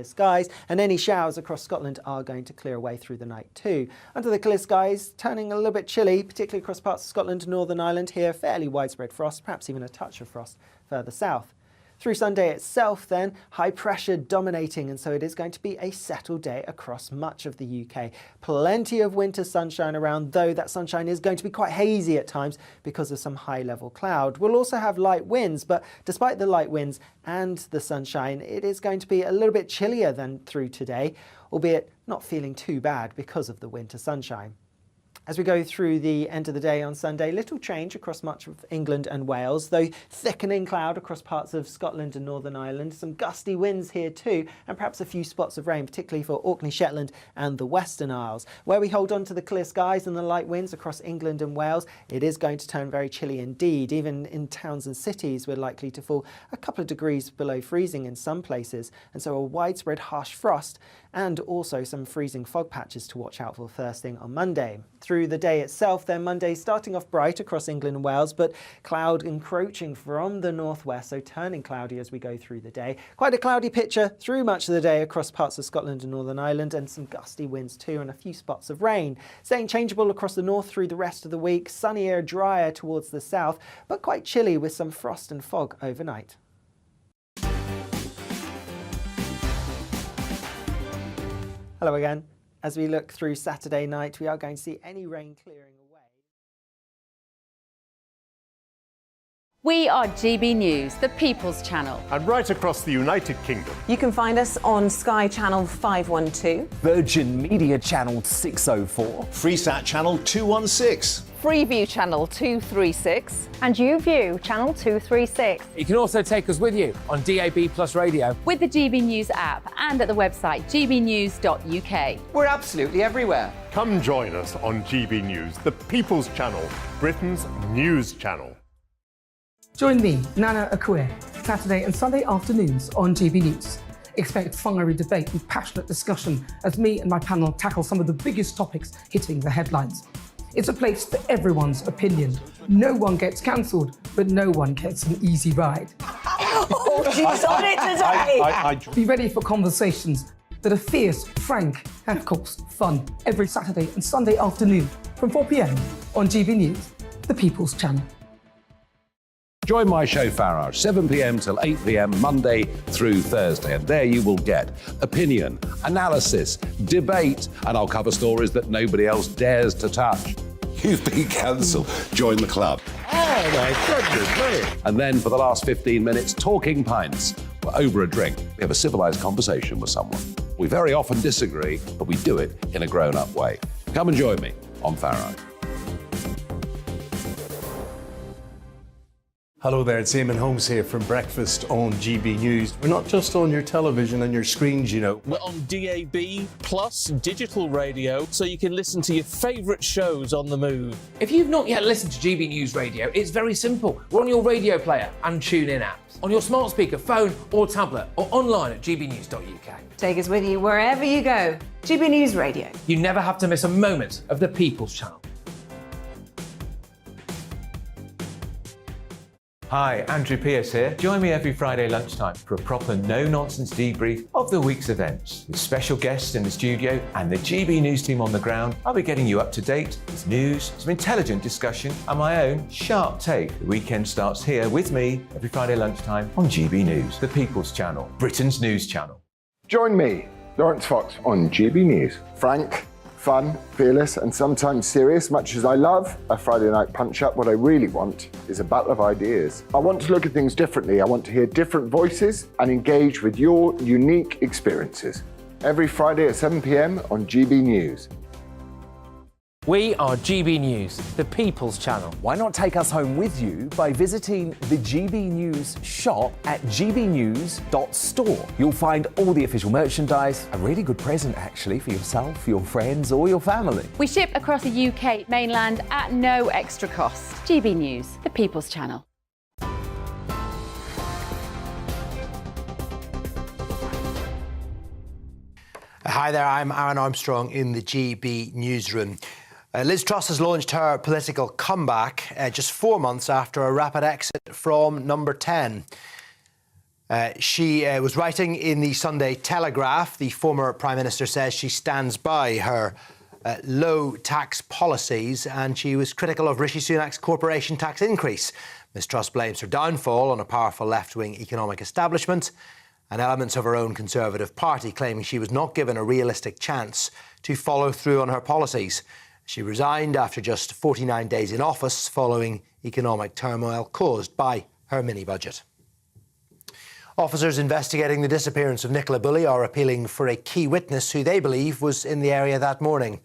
skies, and any showers across Scotland are going to clear away through the night too. Under the clear skies, turning a little bit chilly, particularly across parts of Scotland and Northern Ireland. Here, fairly widespread frost, perhaps even a touch of frost further south. Through Sunday itself then, high pressure dominating, and so it is going to be a settled day across much of the UK. Plenty of winter sunshine around, though that sunshine is going to be quite hazy at times because of some high level cloud. We'll also have light winds, but despite the light winds and the sunshine, it is going to be a little bit chillier than through today, albeit not feeling too bad because of the winter sunshine. As we go through the end of the day on Sunday, little change across much of England and Wales, though thickening cloud across parts of Scotland and Northern Ireland. Some gusty winds here too, and perhaps a few spots of rain, particularly for Orkney, Shetland and the Western Isles. Where we hold on to the clear skies and the light winds across England and Wales, it is going to turn very chilly indeed. Even in towns and cities, we're likely to fall a couple of degrees below freezing in some places, and so a widespread harsh frost and also some freezing fog patches to watch out for first thing on Monday. Through the day itself then, Monday starting off bright across England and Wales, but cloud encroaching from the northwest, so turning cloudy as we go through the day. Quite a cloudy picture through much of the day across parts of Scotland and Northern Ireland, and some gusty winds too, and a few spots of rain. Staying changeable across the north through the rest of the week, sunnier, drier towards the south, but quite chilly with some frost and fog overnight. Hello again. As we look through Saturday night, we are going to see any rain clearing away. We are GB News, the People's Channel. And right across the United Kingdom. You can find us on Sky Channel 512. Virgin Media Channel 604. Freesat Channel 216. Freeview Channel 236. And YouView Channel 236. You can also take us with you on DAB+ radio. With the GB News app and at the website gbnews.uk. We're absolutely everywhere. Come join us on GB News, the People's Channel, Britain's news channel. Join me, Nana Akue, Saturday and Sunday afternoons on GB News. Expect fiery debate and passionate discussion as me and my panel tackle some of the biggest topics hitting the headlines. It's a place for everyone's opinion. No one gets cancelled, but no one gets an easy ride. Oh, she's on it today! Be ready for conversations that are fierce, frank, and of course, fun. Every Saturday and Sunday afternoon from 4 p.m. on GB News, the People's Channel. Join my show Farage, 7 p.m. till 8 p.m. Monday through Thursday, and there you will get opinion, analysis, debate, and I'll cover stories that nobody else dares to touch. You've been cancelled. Join the club. Oh my goodness me. And then for the last 15 minutes, talking pints. We're over a drink. We have a civilised conversation with someone. We very often disagree, but we do it in a grown-up way. Come and join me on Farage. Hello there, it's Eamon Holmes here from Breakfast on GB News. We're not just on your television and your screens, you know. We're on DAB plus digital radio, so you can listen to your favourite shows on the move. If you've not yet listened to GB News Radio, it's very simple. We're on your radio player and TuneIn apps, on your smart speaker, phone or tablet, or online at gbnews.uk. Take us with you wherever you go. GB News Radio. You never have to miss a moment of the People's Channel. Hi, Andrew Pierce here. Join me every Friday lunchtime for a proper no-nonsense debrief of the week's events. With special guests in the studio and the GB News team on the ground, I'll be getting you up to date with news, some intelligent discussion and my own sharp take. The weekend starts here with me every Friday lunchtime on GB News, the People's Channel, Britain's news channel. Join me, Lawrence Fox, on GB News. Frank, fun, fearless and sometimes serious. Much as I love a Friday night punch-up, what I really want is a battle of ideas. I want to look at things differently. I want to hear different voices and engage with your unique experiences. Every Friday at 7 p.m. on GB News. We are GB News, the People's Channel. Why not take us home with you by visiting the GB News shop at gbnews.store. You'll find all the official merchandise, a really good present actually for yourself, your friends or your family. We ship across the UK mainland at no extra cost. GB News, the People's Channel. Hi there, I'm Aaron Armstrong in the GB newsroom. Liz Truss has launched her political comeback just 4 months after a rapid exit from number 10. She was writing in the Sunday Telegraph. The former Prime Minister says she stands by her low tax policies, and she was critical of Rishi Sunak's corporation tax increase. Ms Truss blames her downfall on a powerful left-wing economic establishment and elements of her own Conservative Party, claiming she was not given a realistic chance to follow through on her policies. She resigned after just 49 days in office following economic turmoil caused by her mini-budget. Officers investigating the disappearance of Nicola Bulley are appealing for a key witness who they believe was in the area that morning.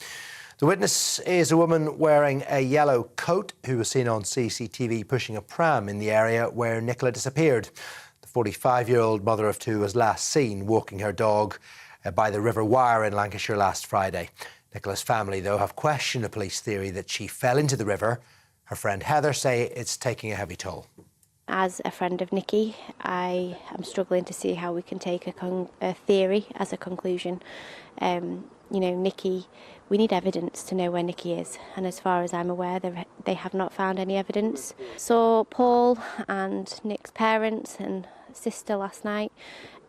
The witness is a woman wearing a yellow coat who was seen on CCTV pushing a pram in the area where Nicola disappeared. The 45-year-old mother of two was last seen walking her dog by the River Wyre in Lancashire last Friday. Nicola's family, though, have questioned a police theory that she fell into the river. Her friend Heather say it's taking a heavy toll. As a friend of Nikki, I am struggling to see how we can take a theory as a conclusion. You know, Nikki, we need evidence to know where Nikki is, and as far as I'm aware, they have not found any evidence. Saw Paul and Nick's parents and sister last night.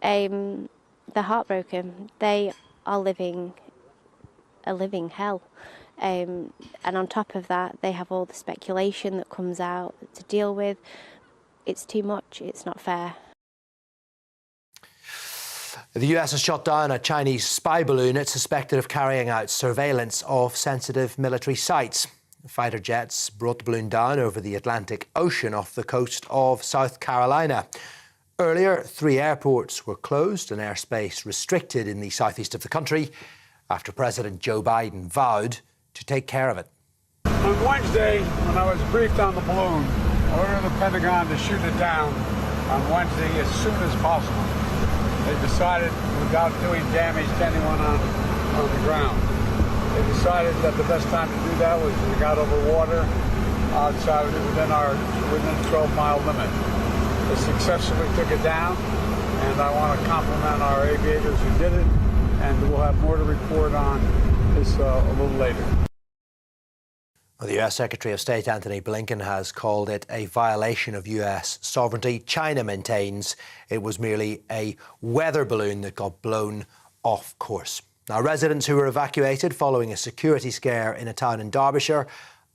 They're heartbroken. They are living a living hell. And on top of that, they have all the speculation that comes out to deal with. It's too much. It's not fair. The US has shot down a Chinese spy balloon it's suspected of carrying out surveillance of sensitive military sites. Fighter jets brought the balloon down over the Atlantic Ocean off the coast of South Carolina. Earlier, 3 airports were closed and airspace restricted in the southeast of the country after President Joe Biden vowed to take care of it. On Wednesday, when I was briefed on the balloon, I ordered the Pentagon to shoot it down on Wednesday as soon as possible. They decided, without doing damage to anyone on the ground, they decided that the best time to do that was when we got over water outside within the 12-mile limit. They successfully took it down, and I want to compliment our aviators who did it, and we'll have more to report on this a little later. Well, the US Secretary of State Antony Blinken has called it a violation of US sovereignty. China maintains it was merely a weather balloon that got blown off course. Now, residents who were evacuated following a security scare in a town in Derbyshire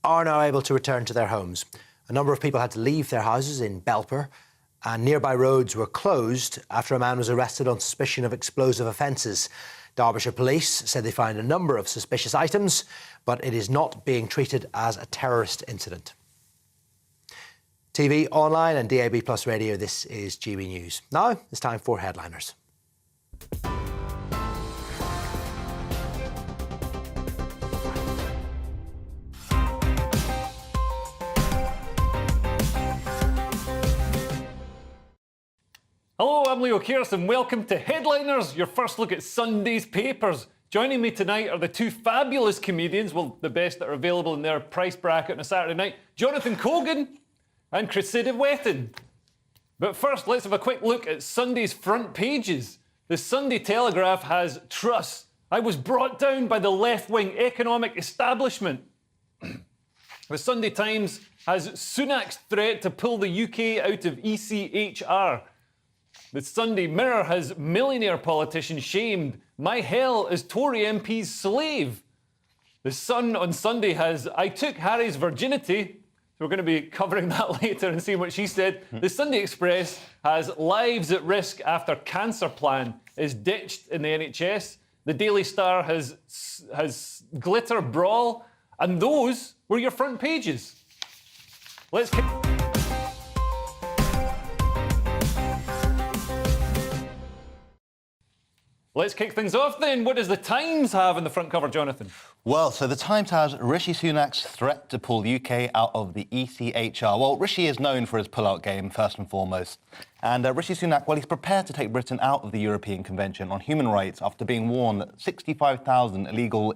are now able to return to their homes. A number of people had to leave their houses in Belper, and nearby roads were closed after a man was arrested on suspicion of explosive offences. Derbyshire police said they found a number of suspicious items, but it is not being treated as a terrorist incident. TV, online and DAB+ radio, this is GB News. Now it's time for Headliners. Hello, I'm Leo Kearse and welcome to Headliners, your first look at Sunday's papers. Joining me tonight are the two fabulous comedians, well, the best that are available in their price bracket on a Saturday night, Jonathan Cogan and Cressida Wetton. But first, let's have a quick look at Sunday's front pages. The Sunday Telegraph has Truss. I was brought down by the left-wing economic establishment. The Sunday Times has Sunak's threat to pull the UK out of ECHR. The Sunday Mirror has millionaire politician shamed. My hell is Tory MP's slave. The Sun on Sunday has I took Harry's virginity. So we're going to be covering that later and seeing what she said. The Sunday Express has lives at risk after cancer plan is ditched in the NHS. The Daily Star has glitter brawl. And those were your front pages. Let's kick things off then. What does the Times have in the front cover, Jonathan? Well, so the Times has Rishi Sunak's threat to pull the UK out of the ECHR. Well, Rishi is known for his pull-out game, first and foremost. And Rishi Sunak, well, he's prepared to take Britain out of the European Convention on Human Rights after being warned that 65,000 illegal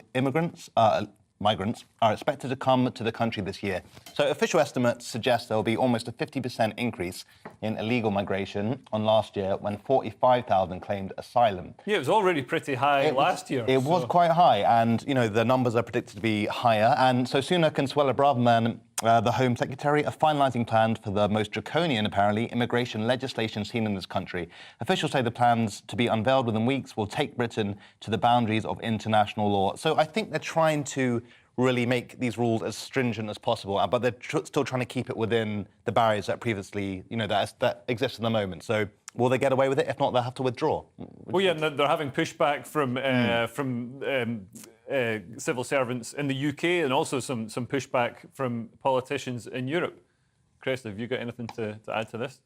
migrants are expected to come to the country this year. So official estimates suggest there will be almost a 50% increase in illegal migration on last year when 45,000 claimed asylum. Yeah, it was already pretty high last year. It was quite high, and, you know, the numbers are predicted to be higher. And so Sunak and Suella Braverman the Home Secretary, are finalising plans for the most draconian, apparently, immigration legislation seen in this country. Officials say the plans, to be unveiled within weeks, will take Britain to the boundaries of international law. So I think they're trying to really make these rules as stringent as possible, but they're still trying to keep it within the barriers that previously, that exist at the moment. So will they get away with it? If not, they'll have to withdraw. Well, yeah, they're having pushback from civil servants in the UK and also some pushback from politicians in Europe. Cresta, have you got anything to add to this?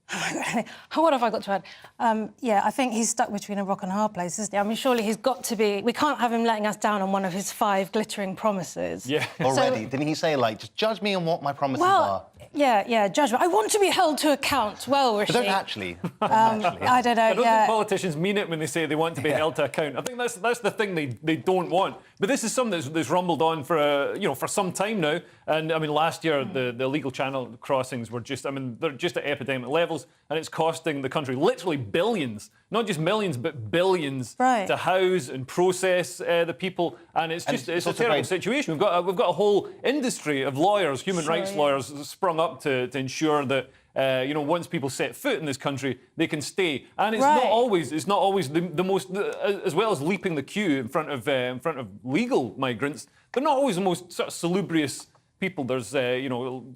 What have I got to add? Yeah, I think he's stuck between a rock and a hard place, isn't he? I mean, surely he's got to be... We can't have him letting us down on one of his 5 glittering promises. Yeah. Already. Didn't he say, just judge me on what my promises are? Yeah, judgment. I want to be held to account. Well, Rishi... But don't actually. I don't know, I don't think politicians mean it when they say they want to be held to account. I think that's the thing they don't want. But this is something that's rumbled on for some time now. And, I mean, last year, the illegal channel crossings were they're just at epidemic levels, and it's costing the country literally billions, not just millions, but billions to house and process the people. And it's a terrible situation. We've got a whole industry of lawyers, human rights lawyers, sprung up to ensure that once people set foot in this country, they can stay. And it's not always the most, as well as leaping the queue in front of legal migrants, they're not always the most sort of salubrious people. There's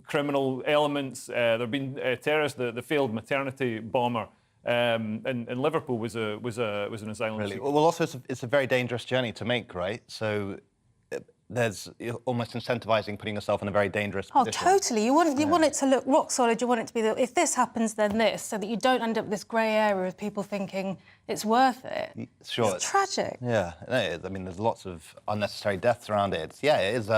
criminal elements. There've been terrorists. The failed maternity bomber in Liverpool was an asylum Really? seeker. Well, also it's a very dangerous journey to make, right? So there's almost incentivising putting yourself in a very dangerous position. Oh, totally. You want it to look rock solid. You want it to be if this happens, then this, so that you don't end up with this grey area of people thinking it's worth it. Sure. It's tragic. Yeah, it is. I mean, there's lots of unnecessary deaths around it. It is.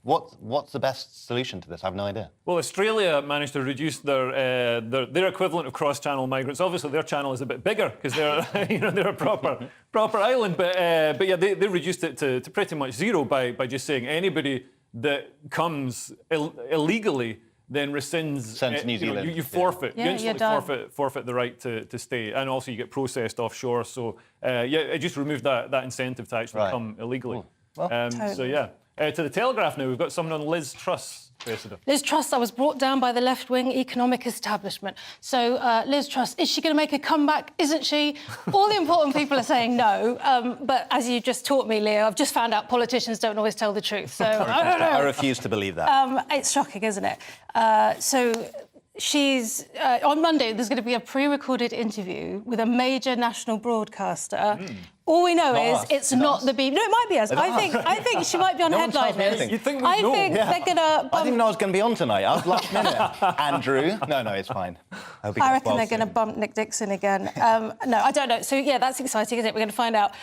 What's the best solution to this? I have no idea. Well, Australia managed to reduce their equivalent of cross-channel migrants. Obviously, their channel is a bit bigger because they're a proper island. But yeah, they reduced it to pretty much zero by just saying anybody that comes illegally then rescinds. Sent to New Zealand. You forfeit. Yeah, you instantly you're forfeit the right to stay, and also you get processed offshore. So it just removed that incentive to actually come illegally. Cool. Well, totally. So yeah. To the Telegraph now, we've got someone on Liz Truss, Cressida. Liz Truss, I was brought down by the left-wing economic establishment. So, Liz Truss, is she going to make a comeback? Isn't she? All the important people are saying no. But as you just taught me, Leo, I've just found out politicians don't always tell the truth. So, I don't know. I refuse to believe that. It's shocking, isn't it? She's on Monday. There's going to be a pre-recorded interview with a major national broadcaster. All we know is it's not the BBC. No, it might be us. I think she might be on headliners. You think I think they're going to. I didn't know I was going to be on tonight. I was last minute. Andrew. No, it's fine. I reckon they're going to bump Nick Dixon again. No, I don't know. So, yeah, that's exciting, isn't it? We're going to find out.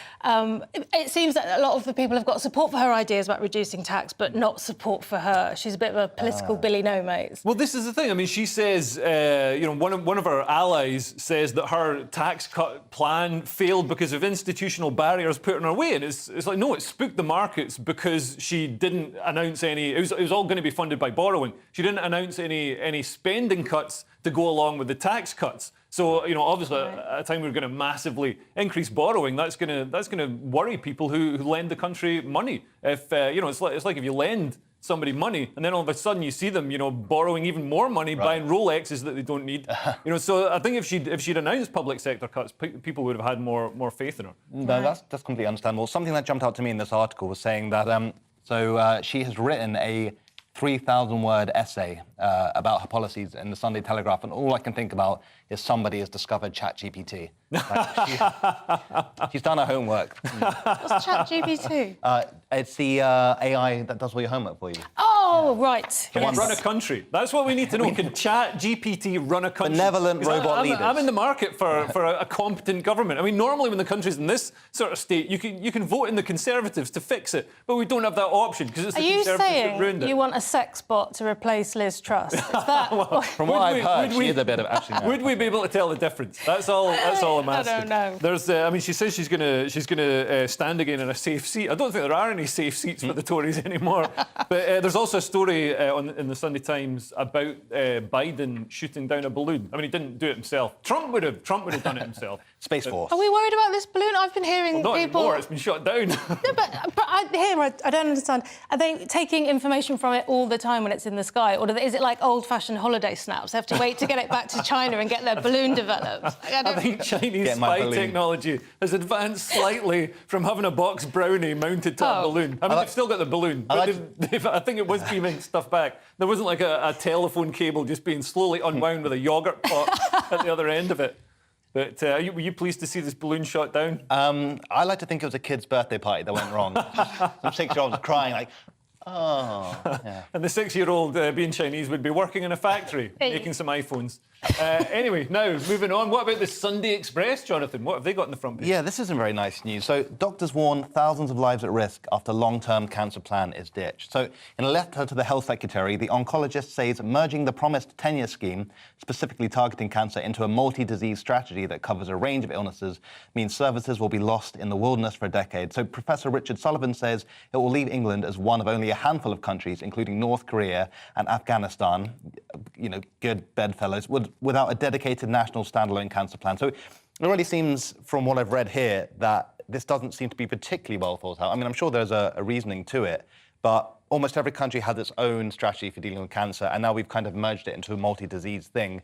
It seems that a lot of the people have got support for her ideas about reducing tax, but not support for her. She's a bit of a political Billy No-Mates. Well, this is the thing. I mean, she says, one of her allies says that her tax cut plan failed because of institutional barriers put in her way. And it's like, no, it spooked the markets because she didn't announce any... It was all going to be funded by borrowing. She didn't announce any spending cuts to go along with the tax cuts. So, obviously, at a time we're going to massively increase borrowing, that's going to worry people who lend the country money. If, it's like if you lend somebody money and then all of a sudden you see them, borrowing even more money, buying Rolexes that they don't need. So I think if she'd announced public sector cuts, people would have had more faith in her. No, that's completely understandable. Something that jumped out to me in this article was saying that she has written a 3,000-word essay about her policies in the Sunday Telegraph, and all I can think about is somebody has discovered ChatGPT. She's done her homework. What's ChatGPT? It's the AI that does all your homework for you. Oh, right. Can run a country? That's what we need to know. Can ChatGPT run a country? Benevolent robot leaders. I'm in the market for a competent government. I mean, normally when the country's in this sort of state, you can vote in the Conservatives to fix it, but we don't have that option because it's the Conservatives that ruined it. Are you saying you want a sex bot to replace Liz Truss? Is that... well, from what I've heard, she is a bit of action. Would we be able to tell the difference? That's all I'm asking. I don't know. There's, she says she's gonna stand again in a safe seat. I don't think there are any safe seats for the Tories anymore. But there's also a story in the Sunday Times about Biden shooting down a balloon. I mean, he didn't do it himself. Trump would have done it himself. Space Force. Are we worried about this balloon? I've been hearing Not people... anymore, it's been shot down. No, but I don't understand. Are they taking information from it all the time when it's in the sky? Or is it like old-fashioned holiday snaps? They have to wait to get it back to China and get their balloon developed? I think Chinese spy technology has advanced slightly from having a box brownie mounted to a balloon. I mean, they've still got the balloon, but I think it was beaming stuff back. There wasn't like a telephone cable just being slowly unwound with a yoghurt pot at the other end of it. But were you pleased to see this balloon shot down? I like to think it was a kid's birthday party that went wrong. Some 6-year-olds crying like, oh. Yeah. And the 6-year-old, being Chinese, would be working in a factory making some iPhones. Anyway, now, moving on. What about the Sunday Express, Jonathan? What have they got in the front page? Yeah, this isn't very nice news. So, doctors warn thousands of lives at risk after long-term cancer plan is ditched. So, in a letter to the Health Secretary, the oncologist says merging the promised 10-year scheme, specifically targeting cancer, into a multi-disease strategy that covers a range of illnesses means services will be lost in the wilderness for a decade. So, Professor Richard Sullivan says it will leave England as one of only a handful of countries, including North Korea and Afghanistan, good bedfellows, without a dedicated national standalone cancer plan. So it really seems, from what I've read here, that this doesn't seem to be particularly well thought out. I mean, I'm sure there's a reasoning to it, but almost every country has its own strategy for dealing with cancer, and now we've kind of merged it into a multi-disease thing.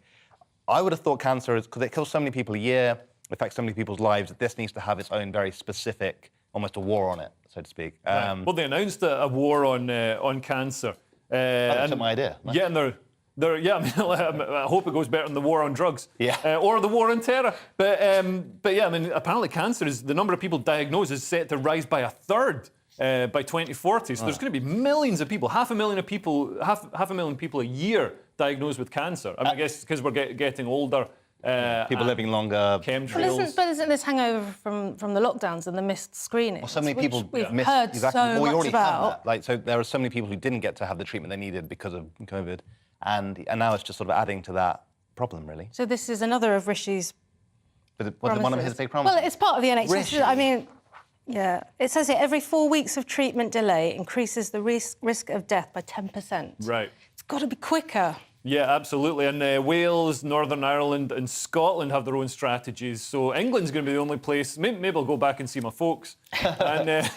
I would have thought cancer, because it kills so many people a year, affects so many people's lives, that this needs to have its own very specific, almost a war on it, so to speak. Right. Well, they announced a war on cancer. That's my idea. Nice. Yeah, and I hope it goes better than the war on drugs. Yeah. Or the war on terror. But yeah, I mean, apparently cancer the number of people diagnosed is set to rise by a third by 2040. So there's going to be millions of people, half a million people a year diagnosed with cancer. I mean, I guess because we're getting older. People living longer. Chemtrails. But isn't this hangover from the lockdowns and the missed screenings? Well, so many people we've missed. heard Exactly. so Well, we much already about. had that. So there are so many people who didn't get to have the treatment they needed because of COVID. And now it's just sort of adding to that problem, really. So this is another of Rishi's But was it one of his big promises? Well, it's part of the NHS. Rishi. I mean, yeah. It says here, every 4 weeks of treatment delay increases the risk of death by 10%. Right. It's got to be quicker. Yeah, absolutely. And Wales, Northern Ireland and Scotland have their own strategies. So England's going to be the only place. Maybe I'll go back and see my folks and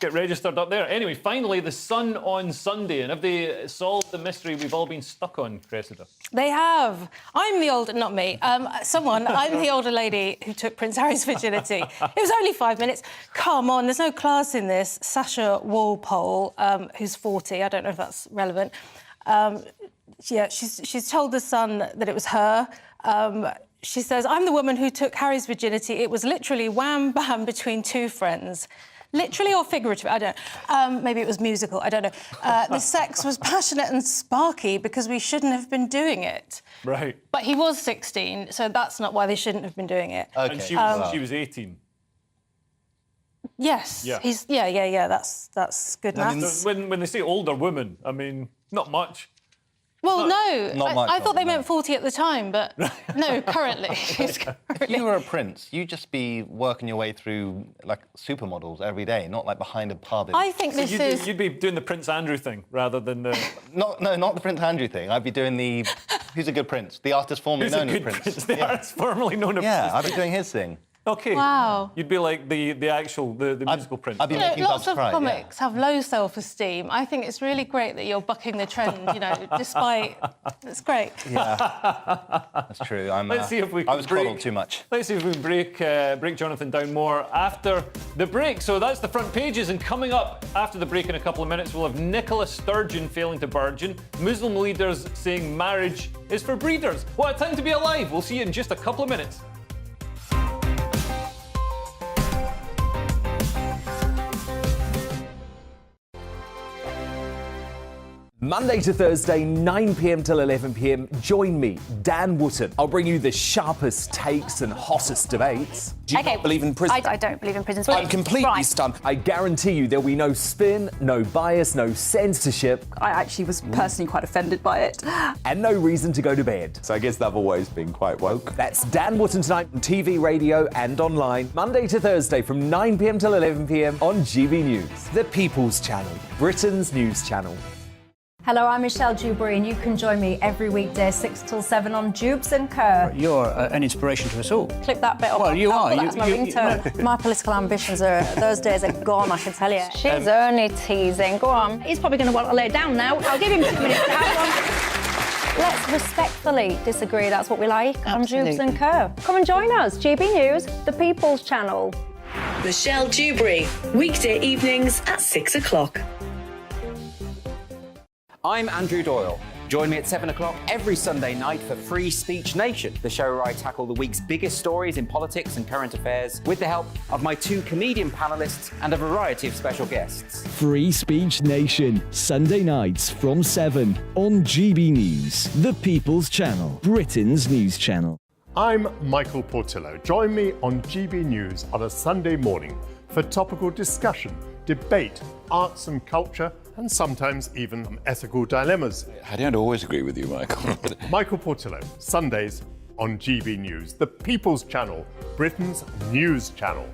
get registered up there. Anyway, finally, the Sun on Sunday. And have they solved the mystery we've all been stuck on, Cressida? They have. I'm the older... Not me. I'm the older lady who took Prince Harry's virginity. It was only 5 minutes. Come on, there's no class in this. Sasha Walpole, who's 40. I don't know if that's relevant. Yeah, she's told The Sun that it was her. She says, I'm the woman who took Harry's virginity. It was literally wham, bam between two friends. Literally or figuratively, I don't know. Maybe it was musical, I don't know. The sex was passionate and sparky because we shouldn't have been doing it. Right. But he was 16, so that's not why they shouldn't have been doing it. Okay. And she was 18. Yes. Yeah. Yeah. That's good maths. So when they say older woman, I mean, not much. Well, Not much I thought they older, meant 40 at the time, but no, currently. If you were a prince, you'd just be working your way through, like, supermodels every day, not, like, behind a pub. I think this is... You'd be doing the Prince Andrew thing rather than the... Not the Prince Andrew thing. I'd be doing the... Who's a good prince? The artist formerly known as Prince. The artist formerly known as Prince. Yeah, I'd be doing his thing. OK. Wow. You'd be like the musical Prince. I'd be making lots Dogs of cry, comics have low self-esteem. I think it's really great that you're bucking the trend, despite... It's great. Yeah, that's true. Let's see if we can I was coddled too much. Let's see if we can break Jonathan down more after the break. So that's the front pages, and coming up after the break in a couple of minutes, we'll have Nicola Sturgeon failing to burgeon, Muslim leaders saying marriage is for breeders. What a time to be alive. We'll see you in just a couple of minutes. Monday to Thursday, 9 p.m. till 11 p.m. Join me, Dan Wootton. I'll bring you the sharpest takes and hottest debates. Do you not believe in prison? I don't believe in prison. I'm completely stunned. I guarantee you there'll be no spin, no bias, no censorship. I actually was personally quite offended by it. And no reason to go to bed. So I guess they've always been quite woke. That's Dan Wootton tonight on TV, radio and online. Monday to Thursday from 9 p.m. till 11 p.m. on GB News. The People's Channel, Britain's news channel. Hello, I'm Michelle Dewberry, and you can join me every weekday 6 till 7 on Jubes and Kerr. You're an inspiration to us all. Clip that bit up. Well, you are. That's my ringtone. My political ambitions those days are gone, I can tell you. She's only teasing. Go on. He's probably going to want to lay down now. I'll give him 2 minutes to have one. Let's respectfully disagree. That's what we like on Jubes and Kerr. Come and join us. GB News, the People's Channel. Michelle Dewberry, weekday evenings at 6 o'clock. I'm Andrew Doyle. Join me at 7 o'clock every Sunday night for Free Speech Nation, the show where I tackle the week's biggest stories in politics and current affairs with the help of my 2 comedian panellists and a variety of special guests. Free Speech Nation, Sunday nights from 7 on GB News, the People's Channel, Britain's news channel. I'm Michael Portillo. Join me on GB News on a Sunday morning for topical discussion, debate, arts and culture, and sometimes even ethical dilemmas. I don't always agree with you, Michael. Michael Portillo, Sundays on GB News, the People's Channel, Britain's news channel.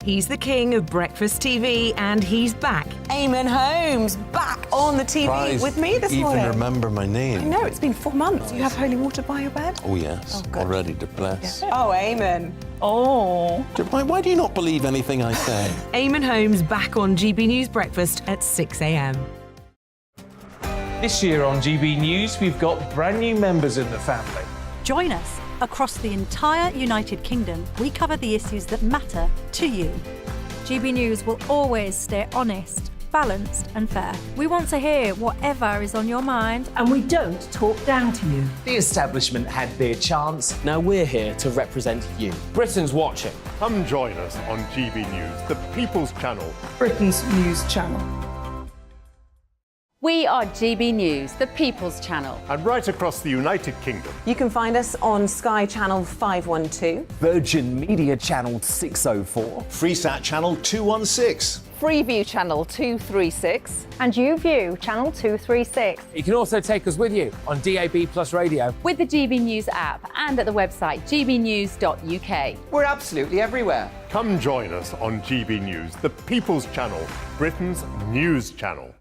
He's the king of breakfast TV, and he's back. Eamon Holmes, back on the TV with me this morning. Even remember my name. I know, it's been 4 months. You have holy water by your bed? Oh, yes. Already to bless. Yeah. Oh, Eamon. Oh. Why do you not believe anything I say? Eamon Holmes back on GB News Breakfast at 6 a.m. This year on GB News, we've got brand new members in the family. Join us. Across the entire United Kingdom, we cover the issues that matter to you. GB News will always stay honest, balanced and fair. We want to hear whatever is on your mind. And we don't talk down to you. The establishment had their chance. Now we're here to represent you. Britain's watching. Come join us on GB News, the People's Channel, Britain's news channel. We are GB News, the People's Channel. and right across the United Kingdom. You can find us on Sky Channel 512. Virgin Media Channel 604. Freesat Channel 216. Freeview Channel 236. And YouView Channel 236. You can also take us with you on DAB Plus Radio. With the GB News app and at the website gbnews.uk. We're absolutely everywhere. Come join us on GB News, the People's Channel, Britain's news channel.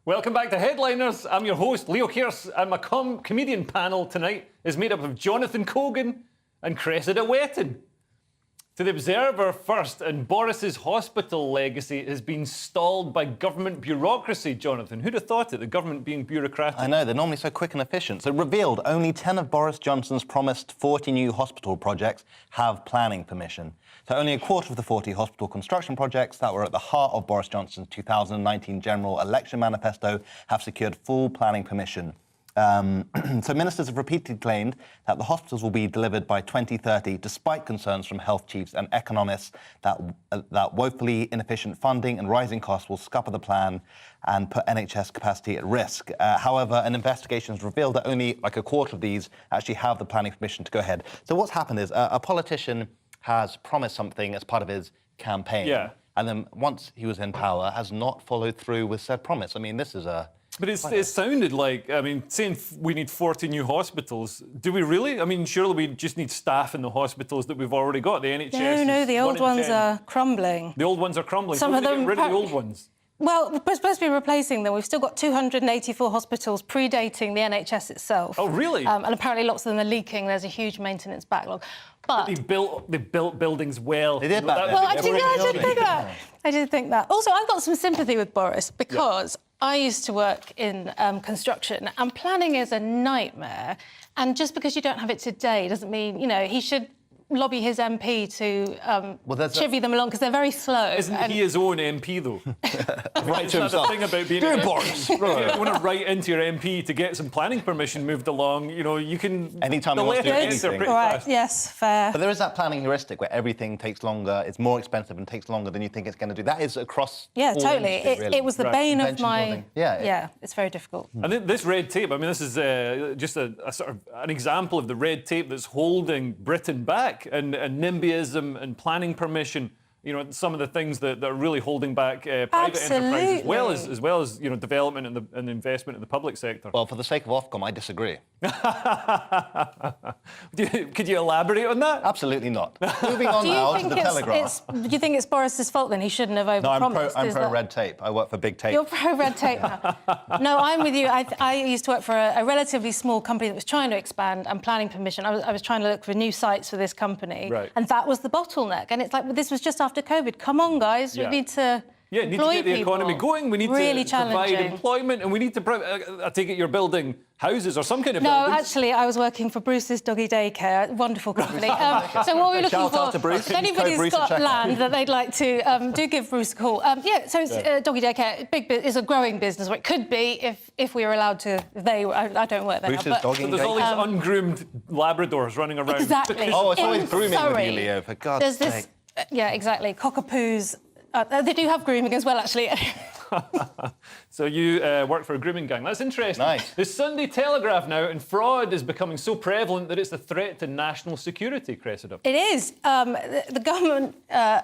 Welcome back to Headliners. I'm your host, Leo Kearse, and my comedian panel tonight is made up of Jonathan Cogan and Cressida Wetton. To the Observer first, and Boris's hospital legacy has been stalled by government bureaucracy, Jonathan. Who'd have thought it, the government being bureaucratic? I know, they're normally so quick and efficient. So revealed, only 10 of Boris Johnson's promised 40 new hospital projects have planning permission. So only a quarter of the 40 hospital construction projects that were at the heart of Boris Johnson's 2019 general election manifesto have secured full planning permission. So ministers have repeatedly claimed that the hospitals will be delivered by 2030, despite concerns from health chiefs and economists that woefully inefficient funding and rising costs will scupper the plan and put NHS capacity at risk. However, an investigation has revealed that only like a quarter of these actually have the planning permission to go ahead. So what's happened is a politician has promised something as part of his campaign, and then once he was in power, has not followed through with said promise. I mean, this is a... But it sounded like, I mean, saying we need 40 new hospitals, do we really? I mean, surely we just need staff in the hospitals that we've already got. The NHS No, the old ones are crumbling. The old ones are crumbling. Some of them... Get rid of the old ones. Well, we're supposed to be replacing them. We've still got 284 hospitals predating the NHS itself. Oh, really? And apparently lots of them are leaking. There's a huge maintenance backlog. But they built buildings well. They did back then. Well, I did think that. I did think that. Also, I've got some sympathy with Boris because I used to work in construction, and planning is a nightmare. And just because you don't have it today doesn't mean, you know, he should lobby his MP to chivvy them along because they're very slow. Isn't he his own MP, though? Right to himself. The thing about being Boris. If you want to write into your MP to get some planning permission moved along, you know, you can... Anytime you want to do anything. Right, yes, fair. But there is that planning heuristic where everything takes longer, it's more expensive and takes longer than you think it's going to do. That is across Yeah, all totally. industry, really. It was the bane of my... Building. Yeah, it's very difficult. And this red tape, I mean, this is just a sort of an example of the red tape that's holding Britain back, and NIMBYism and planning permission, you know, some of the things that are really holding back private enterprise as well as you know, development and the investment in the public sector. Well, for the sake of Ofcom, I disagree. Could you elaborate on that? Absolutely not. Moving on Do you now to think the Telegraph. do you think it's Boris's fault then? He shouldn't have No, overpromised. I'm is pro that- red tape. I work for Big Tape. You're pro red tape now. No, I'm with you. I used to work for a relatively small company that was trying to expand and planning permission. I was trying to look for new sites for this company. Right. And that was the bottleneck. And it's like, well, this was just after COVID. Come on, guys. Yeah. We need to Yeah, need to employ get the people. economy going. We need really to provide challenging. employment, and we need to. I take it you're building houses or some kind of No, buildings. actually, I was working for Bruce's Doggy Daycare, wonderful company. So what we're looking Shout for, out to Bruce. if anybody's Bruce got and check out. land that they'd like to, do give Bruce a call. So it's Doggy Daycare, is a growing business, or it could be if we were allowed to. I don't work there. Bruce's now, but, Doggy So there's all these ungroomed Labradors running around. Exactly. Oh, it's always In grooming with Surrey, you, Leo, for God's there's sake. this, yeah, exactly. Cockapoos. They do have grooming as well, actually. So you work for a grooming gang. That's interesting. Nice. The Sunday Telegraph now, and fraud is becoming so prevalent that it's a threat to national security, Cressida. It is. The government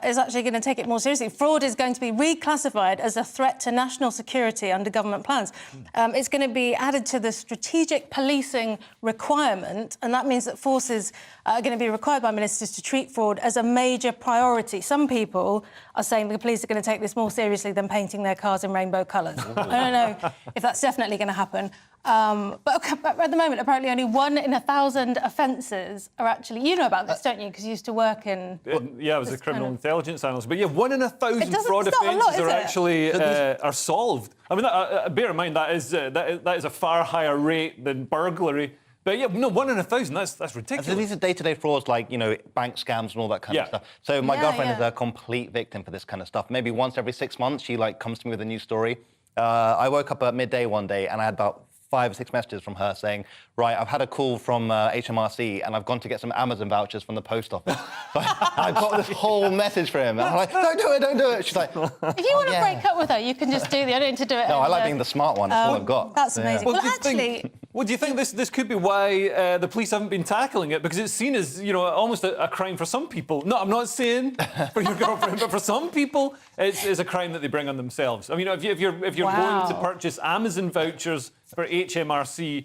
is actually going to take it more seriously. Fraud is going to be reclassified as a threat to national security under government plans. It's going to be added to the strategic policing requirement, and that means that forces are going to be required by ministers to treat fraud as a major priority. Some people are saying the police are going to take this more seriously than painting their cars in rainbow colours. I don't know if that's definitely going to happen. But at the moment, apparently only 1 in 1,000 offences are actually... You know about this, don't you? Because you used to work in... Yeah, I was a criminal intelligence analyst. But yeah, 1 in 1,000 fraud it's not a lot, offences is are it? actually are solved. I mean, bear in mind that is a far higher rate than burglary. But yeah, no, 1 in 1,000. That's ridiculous. So these are day-to-day frauds like, bank scams and all that kind of stuff. So my girlfriend is a complete victim for this kind of stuff. Maybe once every 6 months, she comes to me with a new story. I woke up at midday one day and I had about 5 or 6 messages from her saying, right, I've had a call from HMRC and I've gone to get some Amazon vouchers from the post office. So I got this whole message for him. And I'm like, don't do it. She's like, If you want to break up with her, you can just do the... I don't need to do it. no, I like being the smart one. That's all I've got. That's amazing. Well, actually... Well, do you think this could be why the police haven't been tackling it? Because it's seen as, almost a crime for some people. No, I'm not saying for your girlfriend, but for some people, it's a crime that they bring on themselves. I mean, if you're going to purchase Amazon vouchers for HMRC,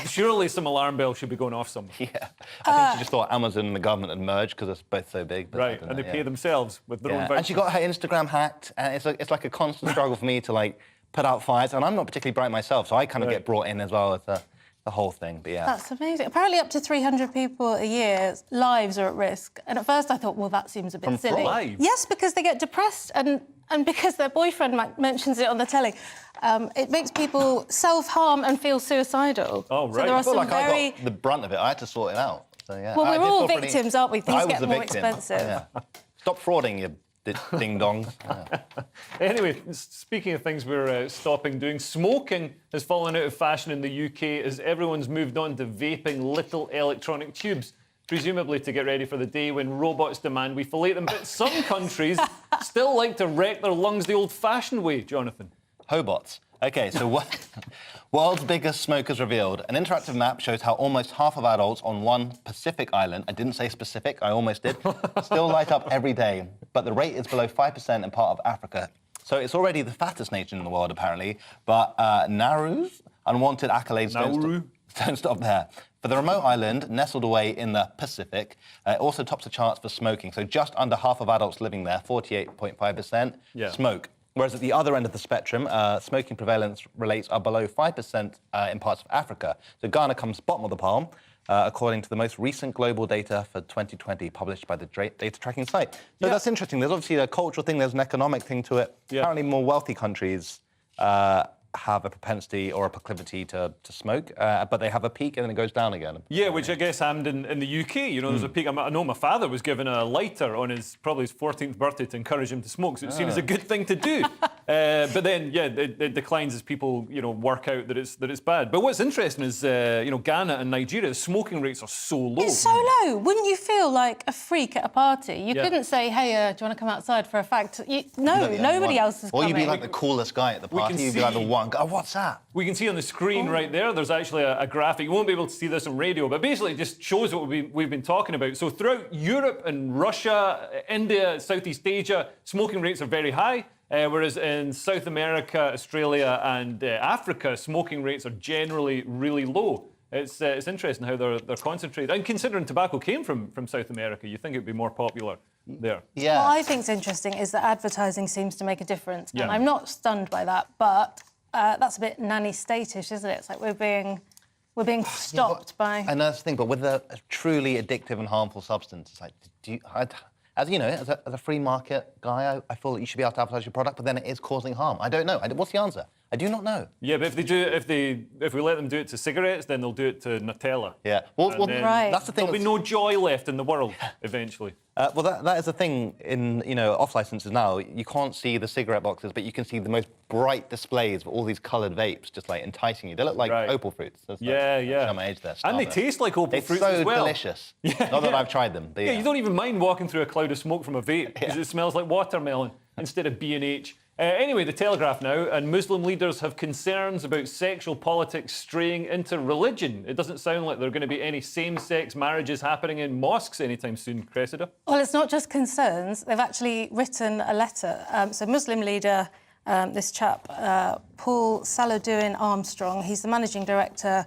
surely some alarm bells should be going off somewhere. Yeah. I think she just thought Amazon and the government had merged because it's both so big. But right, and they pay themselves with their own vouchers. And she got her Instagram hacked, and it's like a constant struggle for me to put out fires, and I'm not particularly bright myself, so I kind of get brought in as well as the whole thing. But yeah, that's amazing. Apparently, up to 300 people a year's lives are at risk. And at first, I thought, well, that seems a bit silly. Lives? Yes, because they get depressed, and because their boyfriend mentions it on the telly. It makes people self-harm and feel suicidal. Oh, right. So there are I feel some I got the brunt of it. I had to sort it out. So yeah. Well, I we're did all feel pretty- victims, aren't we? Things I was get the more victim. expensive. Yeah. Stop frauding, you ding-dongs. Yeah. Anyway, speaking of things we're stopping doing, smoking has fallen out of fashion in the UK as everyone's moved on to vaping little electronic tubes, presumably to get ready for the day when robots demand we fillet them. But some countries still like to wreck their lungs the old-fashioned way, Jonathan. Hobots. OK, so world's biggest smokers revealed. An interactive map shows how almost half of adults on one Pacific island, I didn't say specific, I almost did, still light up every day. But the rate is below 5% in part of Africa. So it's already the fattest nation in the world, apparently. But Nauru's unwanted accolades don't stop there. For the remote island, nestled away in the Pacific, it also tops the charts for smoking. So just under half of adults living there, 48.5%, smoke. Whereas at the other end of the spectrum, smoking prevalence rates are below 5% in parts of Africa. So Ghana comes bottom of the pile, according to the most recent global data for 2020 published by the data tracking site. So that's interesting. There's obviously a cultural thing, there's an economic thing to it. Apparently more wealthy countries have a propensity or a proclivity to smoke, but they have a peak and then it goes down again. Yeah, which I guess happened in the UK. There's a peak. I know my father was given a lighter on probably his 14th birthday to encourage him to smoke, so it's seen as a good thing to do. But then, it declines as people, work out that it's bad. But what's interesting is, Ghana and Nigeria, the smoking rates are so low. It's so low. Wouldn't you feel like a freak at a party? You couldn't say, hey, do you want to come outside for a fact? Nobody else is coming. Or you'd be like the coolest guy at the party. You'd be like the one. Oh, what's that? We can see on the screen right there, there's actually a graphic. You won't be able to see this on radio, but basically it just shows what we've been talking about. So throughout Europe and Russia, India, Southeast Asia, smoking rates are very high, whereas in South America, Australia and Africa, smoking rates are generally really low. It's interesting how they're concentrated. And considering tobacco came from South America, you think it'd be more popular there. What I think is interesting is that advertising seems to make a difference. Yeah. And I'm not stunned by that, but that's a bit nanny state-ish, isn't it? It's like we're being stopped by... And that's the thing, but with a truly addictive and harmful substance, it's like, as you know, as a free market guy, I feel that you should be able to advertise your product, but then it is causing harm. I don't know. What's the answer? I do not know. Yeah, but if we let them do it to cigarettes, then they'll do it to Nutella. Yeah. Well, that's the thing. There'll be no joy left in the world eventually. Well, that is the thing in off licenses now. You can't see the cigarette boxes, but you can see the most bright displays of all these coloured vapes, just like enticing you. They look like opal fruits. That's yeah. my age there. And they taste like opal fruits as well. It's so delicious. Not that I've tried them. But you don't even mind walking through a cloud of smoke from a vape because it smells like watermelon instead of B&H. Anyway, The Telegraph now, and Muslim leaders have concerns about sexual politics straying into religion. It doesn't sound like there are going to be any same-sex marriages happening in mosques anytime soon, Cressida. Well, it's not just concerns. They've actually written a letter. So Muslim leader, this chap, Paul Saladuin Armstrong, he's the managing director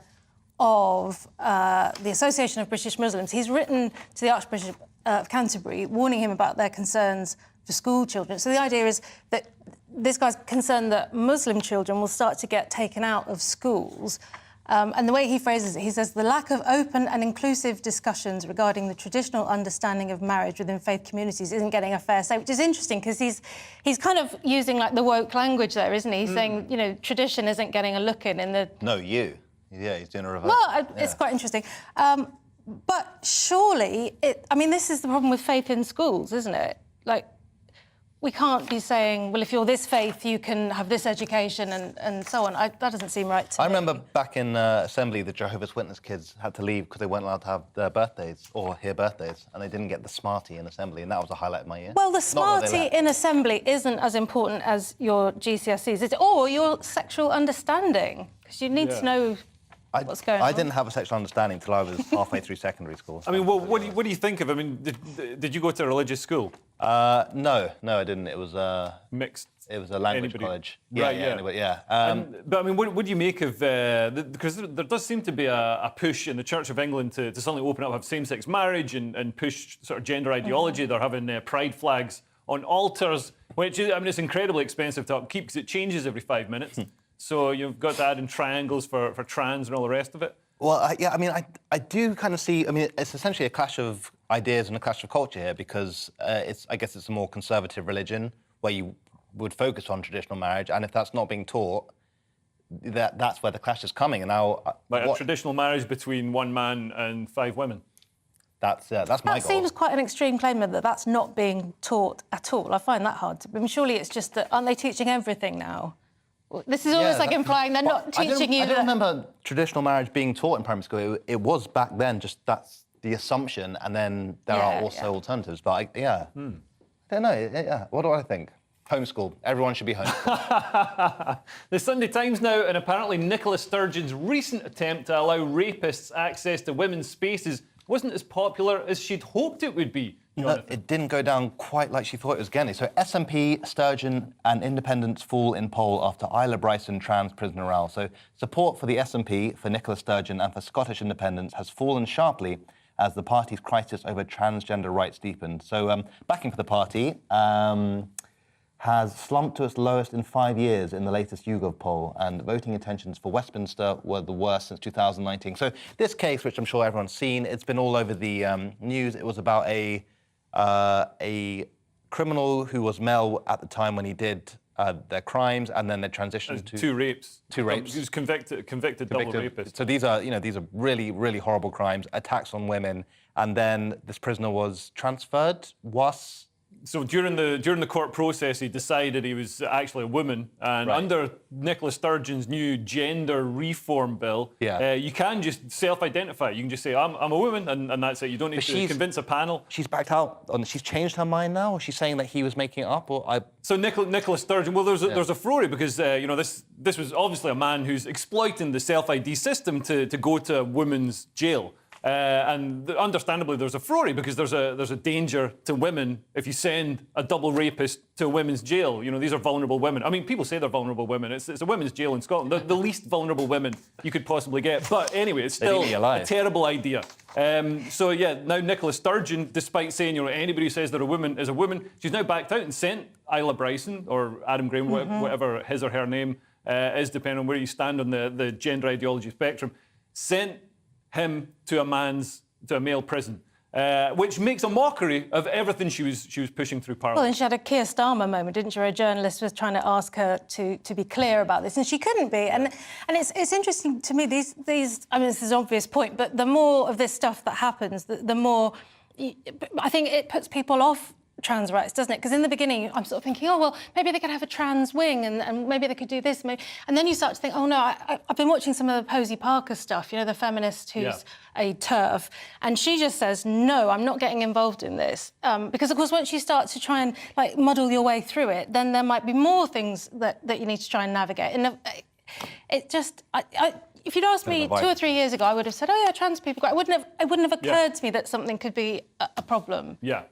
of the Association of British Muslims. He's written to the Archbishop of Canterbury, warning him about their concerns for school children. So the idea is that this guy's concerned that Muslim children will start to get taken out of schools. And the way he phrases it, he says, the lack of open and inclusive discussions regarding the traditional understanding of marriage within faith communities isn't getting a fair say, which is interesting because he's kind of using like the woke language there, isn't he? He's saying, tradition isn't getting a look in the... No, you. Yeah, he's doing a reverse. Well, it's quite interesting. But surely, this is the problem with faith in schools, isn't it? Like, we can't be saying, well, if you're this faith, you can have this education and so on. That doesn't seem right to me. I remember back in Assembly, the Jehovah's Witness kids had to leave because they weren't allowed to have their birthdays or hear birthdays, and they didn't get the Smartie in Assembly, and that was a highlight of my year. Well, the Smartie in Assembly isn't as important as your GCSEs, or your sexual understanding, because you need to know what's going on. I didn't have a sexual understanding until I was halfway through secondary school. I mean, what do you think of? I mean, did you go to a religious school? No, I didn't. It was mixed. It was a language college. Right, yeah. But I mean, what do you make of? Because there does seem to be a push in the Church of England to suddenly open up, have same-sex marriage and push sort of gender ideology. They're having pride flags on altars, which it's incredibly expensive to upkeep because it changes every 5 minutes. So you've got to add in triangles for trans and all the rest of it. Well, I do kind of see... I mean, it's essentially a clash of ideas and a clash of culture here because I guess it's a more conservative religion where you would focus on traditional marriage, and if that's not being taught, that's where the clash is coming. And now... a traditional marriage between one man and 5 women? That's my goal. That seems quite an extreme claim that that's not being taught at all. I find that hard. I mean, surely it's just that... Aren't they teaching everything now? This is almost like implying they're not teaching you... I don't remember traditional marriage being taught in primary school. It was back then, just that's the assumption, and then there are also alternatives. But, I don't know. Yeah. What do I think? Homeschool. Everyone should be homeschooled. The Sunday Times now, and apparently Nicola Sturgeon's recent attempt to allow rapists access to women's spaces wasn't as popular as she'd hoped it would be. No, it didn't go down quite like she thought it was going to. So SNP, Sturgeon and Independents fall in poll after Isla Bryson trans prisoner row. So support for the SNP, for Nicola Sturgeon and for Scottish Independents has fallen sharply as the party's crisis over transgender rights deepened. So backing for the party has slumped to its lowest in 5 years in the latest YouGov poll, and voting intentions for Westminster were the worst since 2019. So this case, which I'm sure everyone's seen, it's been all over the news. It was about a criminal who was male at the time when he did their crimes, and then they transitioned to 2 rapes. 2 rapes. He was convicted double rapist. So these are really, really horrible crimes, attacks on women, and then this prisoner was transferred. So during the court process, he decided he was actually a woman, and under Nicola Sturgeon's new gender reform bill, you can just self-identify. You can just say, I'm a woman, and that's it. You don't need to convince a panel. She's backed out. She's changed her mind now, or she's saying that he was making it up, or So Nicola Sturgeon, well, there's a furore because this was obviously a man who's exploiting the self-ID system to go to a women's jail. And understandably, there's a furore because there's a danger to women if you send a double rapist to a women's jail. You know, these are vulnerable women. I mean, people say they're vulnerable women. It's a women's jail in Scotland, the least vulnerable women you could possibly get. But anyway, it's still a terrible idea. So yeah, now Nicola Sturgeon, despite saying, you know, anybody who says they're a woman is a woman, she's now backed out and sent Isla Bryson or Adam Graham, whatever his or her name is, depending on where you stand on the gender ideology spectrum, sent him to a male prison, which makes a mockery of everything she was pushing through Parliament. Well, and she had a Keir Starmer moment, didn't she? Where a journalist was trying to ask her to be clear about this, and she couldn't be. And it's interesting to me. These I mean, this is an obvious point, but the more of this stuff that happens, the more I think it puts people off trans rights, doesn't it? Because in the beginning, I'm sort of thinking, oh, well, maybe they could have a trans wing and maybe they could do this. Maybe. And then you start to think, oh, no, I've been watching some of the Posey Parker stuff, you know, the feminist who's a TERF, and she just says, no, I'm not getting involved in this. Because, of course, once you start to try and, like, muddle your way through it, then there might be more things that you need to try and navigate. And it just... if you'd asked me 2 or 3 years ago, I would have said, oh, yeah, trans people... It wouldn't have occurred to me that something could be a problem. Yeah.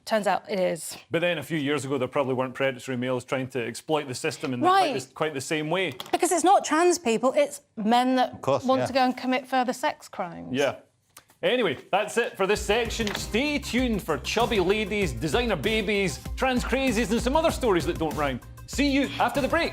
Turns out it is. But then a few years ago, there probably weren't predatory males trying to exploit the system in quite the same way. Because it's not trans people, it's men that want to go and commit further sex crimes. Yeah. Anyway, that's it for this section. Stay tuned for chubby ladies, designer babies, trans crazies, and some other stories that don't rhyme. See you after the break.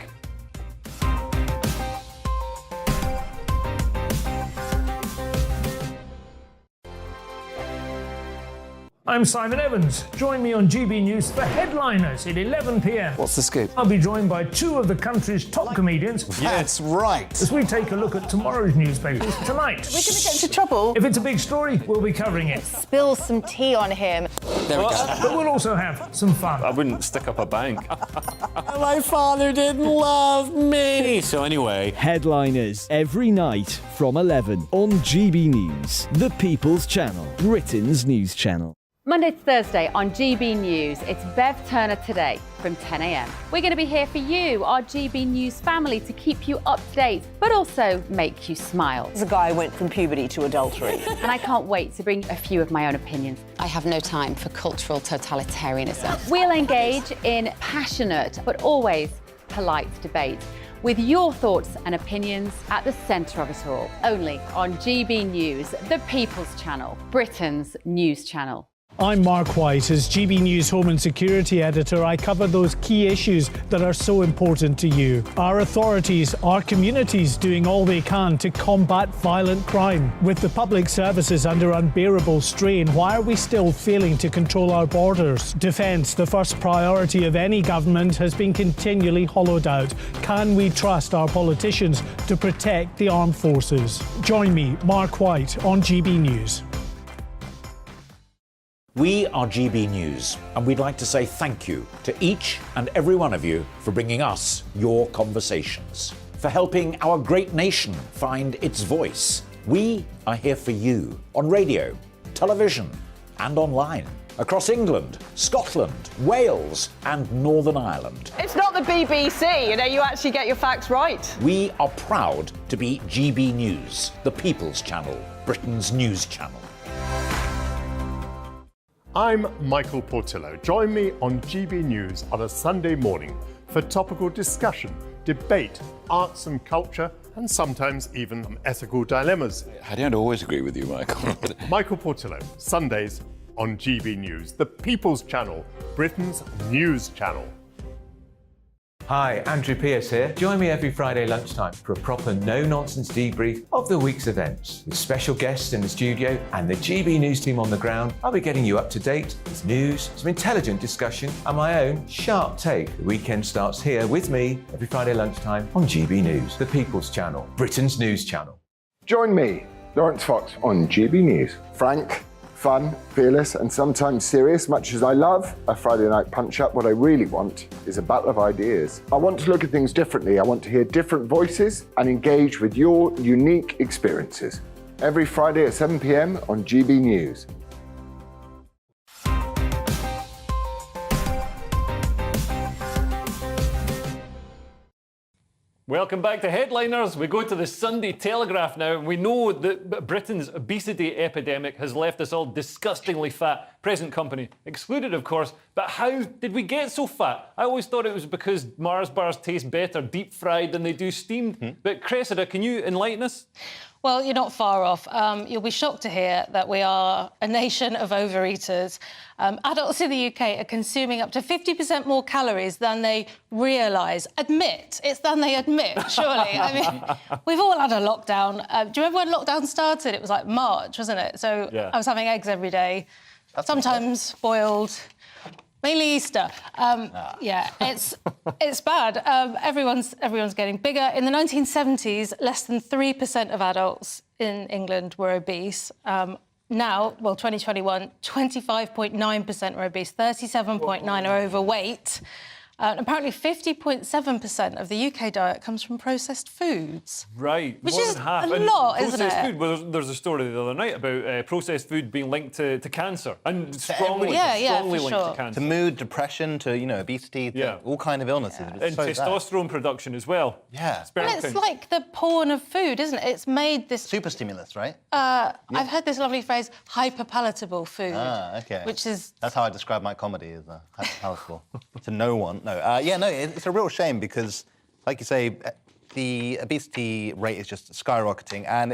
I'm Simon Evans. Join me on GB News for Headliners at 11 p.m. What's the scoop? I'll be joined by 2 of the country's top comedians. That's right. As we take a look at tomorrow's newspapers tonight. We're going to get into trouble. If it's a big story, we'll be covering it. Spill some tea on him. There we go. But we'll also have some fun. I wouldn't stick up a bank. My father didn't love me. So anyway. Headliners every night from 11 on GB News, the People's Channel, Britain's news channel. Monday to Thursday on GB News, it's Bev Turner Today from 10 a.m. We're going to be here for you, our GB News family, to keep you up to date, but also make you smile. The guy went from puberty to adultery. And I can't wait to bring a few of my own opinions. I have no time for cultural totalitarianism. We'll engage in passionate, but always polite debate, with your thoughts and opinions at the centre of it all. Only on GB News, the People's Channel, Britain's news channel. I'm Mark White. As GB News Home and Security Editor, I cover those key issues that are so important to you. Our authorities, our communities doing all they can to combat violent crime. With the public services under unbearable strain, why are we still failing to control our borders? Defence, the first priority of any government, has been continually hollowed out. Can we trust our politicians to protect the armed forces? Join me, Mark White, on GB News. We are GB News, and we'd like to say thank you to each and every one of you for bringing us your conversations, for helping our great nation find its voice. We are here for you on radio, television, and online, across England, Scotland, Wales, and Northern Ireland. It's not the BBC, you know, you actually get your facts right. We are proud to be GB News, the People's Channel, Britain's news channel. I'm Michael Portillo. Join me on GB News on a Sunday morning for topical discussion, debate, arts and culture, and sometimes even some ethical dilemmas. I don't always agree with you, Michael. Michael Portillo, Sundays on GB News, the People's Channel, Britain's news channel. Hi, Andrew Pierce here. Join me every Friday lunchtime for a proper no-nonsense debrief of the week's events. With special guests in the studio and the GB News team on the ground, I'll be getting you up to date with news, some intelligent discussion, and my own sharp take. The weekend starts here with me every Friday lunchtime on GB News, the People's Channel, Britain's news channel. Join me, Lawrence Fox, on GB News. Frank, fun, fearless, and sometimes serious. Much as I love a Friday night punch-up, what I really want is a battle of ideas. I want to look at things differently. I want to hear different voices and engage with your unique experiences. Every Friday at 7 p.m. on GB News. Welcome back to Headliners. We go to the Sunday Telegraph now, and we know that Britain's obesity epidemic has left us all disgustingly fat. Present company excluded, of course. But how did we get so fat? I always thought it was because Mars bars taste better deep-fried than they do steamed. But Cressida, can you enlighten us? Well, you're not far off. You'll be shocked to hear that we are a nation of overeaters. Adults in the UK are consuming up to 50% more calories than they realise. It's than they admit, surely. I mean, we've all had a lockdown. Do you remember when lockdown started? It was like March, wasn't it? So Yeah. I was having eggs every day, sometimes boiled. Mainly Easter. Yeah, it's bad. Everyone's getting bigger. In the 1970s, less than 3% of adults in England were obese. Now, 2021, 25.9% are obese, 37.9% are overweight. Apparently 50.7% of the UK diet comes from processed foods. Right, Which more is than half. a And lot, isn't processed it? food, well, there's a story the other night about processed food being linked to cancer, and strongly linked to cancer. To mood, depression, to, obesity, to all kind of illnesses. And It's so sad. testosterone production as well. Yeah. Well, it's like the porn of food, isn't it? It's made this... Super stimulus, right? I've heard this lovely phrase, hyper-palatable food. Okay. Which is... That's how I describe my comedy, as palatable. To no one. No, it's a real shame because, like you say, the obesity rate is just skyrocketing, and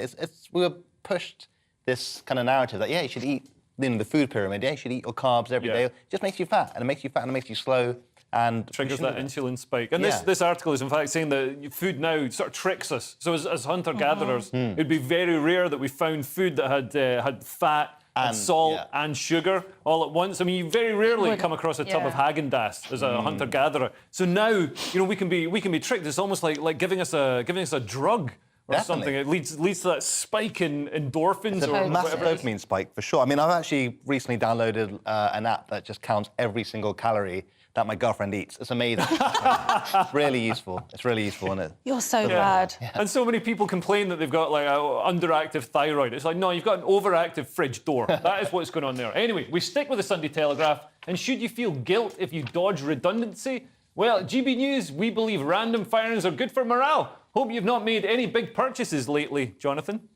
we were pushed this kind of narrative that, you should eat the food pyramid, you should eat your carbs every day. It just makes you fat, and it makes you fat, and it makes you slow, and... Triggers that insulin spike. And this article is, in fact, saying that food now sort of tricks us. So as hunter-gatherers, it'd be very rare that we found food that had fat, and salt and sugar all at once. I mean, you very rarely come across a tub of Häagen-Dazs as a hunter-gatherer. So now, we can be tricked. It's almost like giving us a drug or something. It leads to that spike in endorphins It's or a massive whatever. dopamine spike, for sure. I mean, I've actually recently downloaded an app that just counts every single calorie that my girlfriend eats. It's amazing. It's really useful. It's really useful, isn't it? You're so bad. And so many people complain that they've got like an underactive thyroid. It's like, no, you've got an overactive fridge door. That is what's going on there. Anyway, we stick with the Sunday Telegraph. And should you feel guilt if you dodge redundancy? Well, at GB News, we believe random firings are good for morale. Hope you've not made any big purchases lately, Jonathan.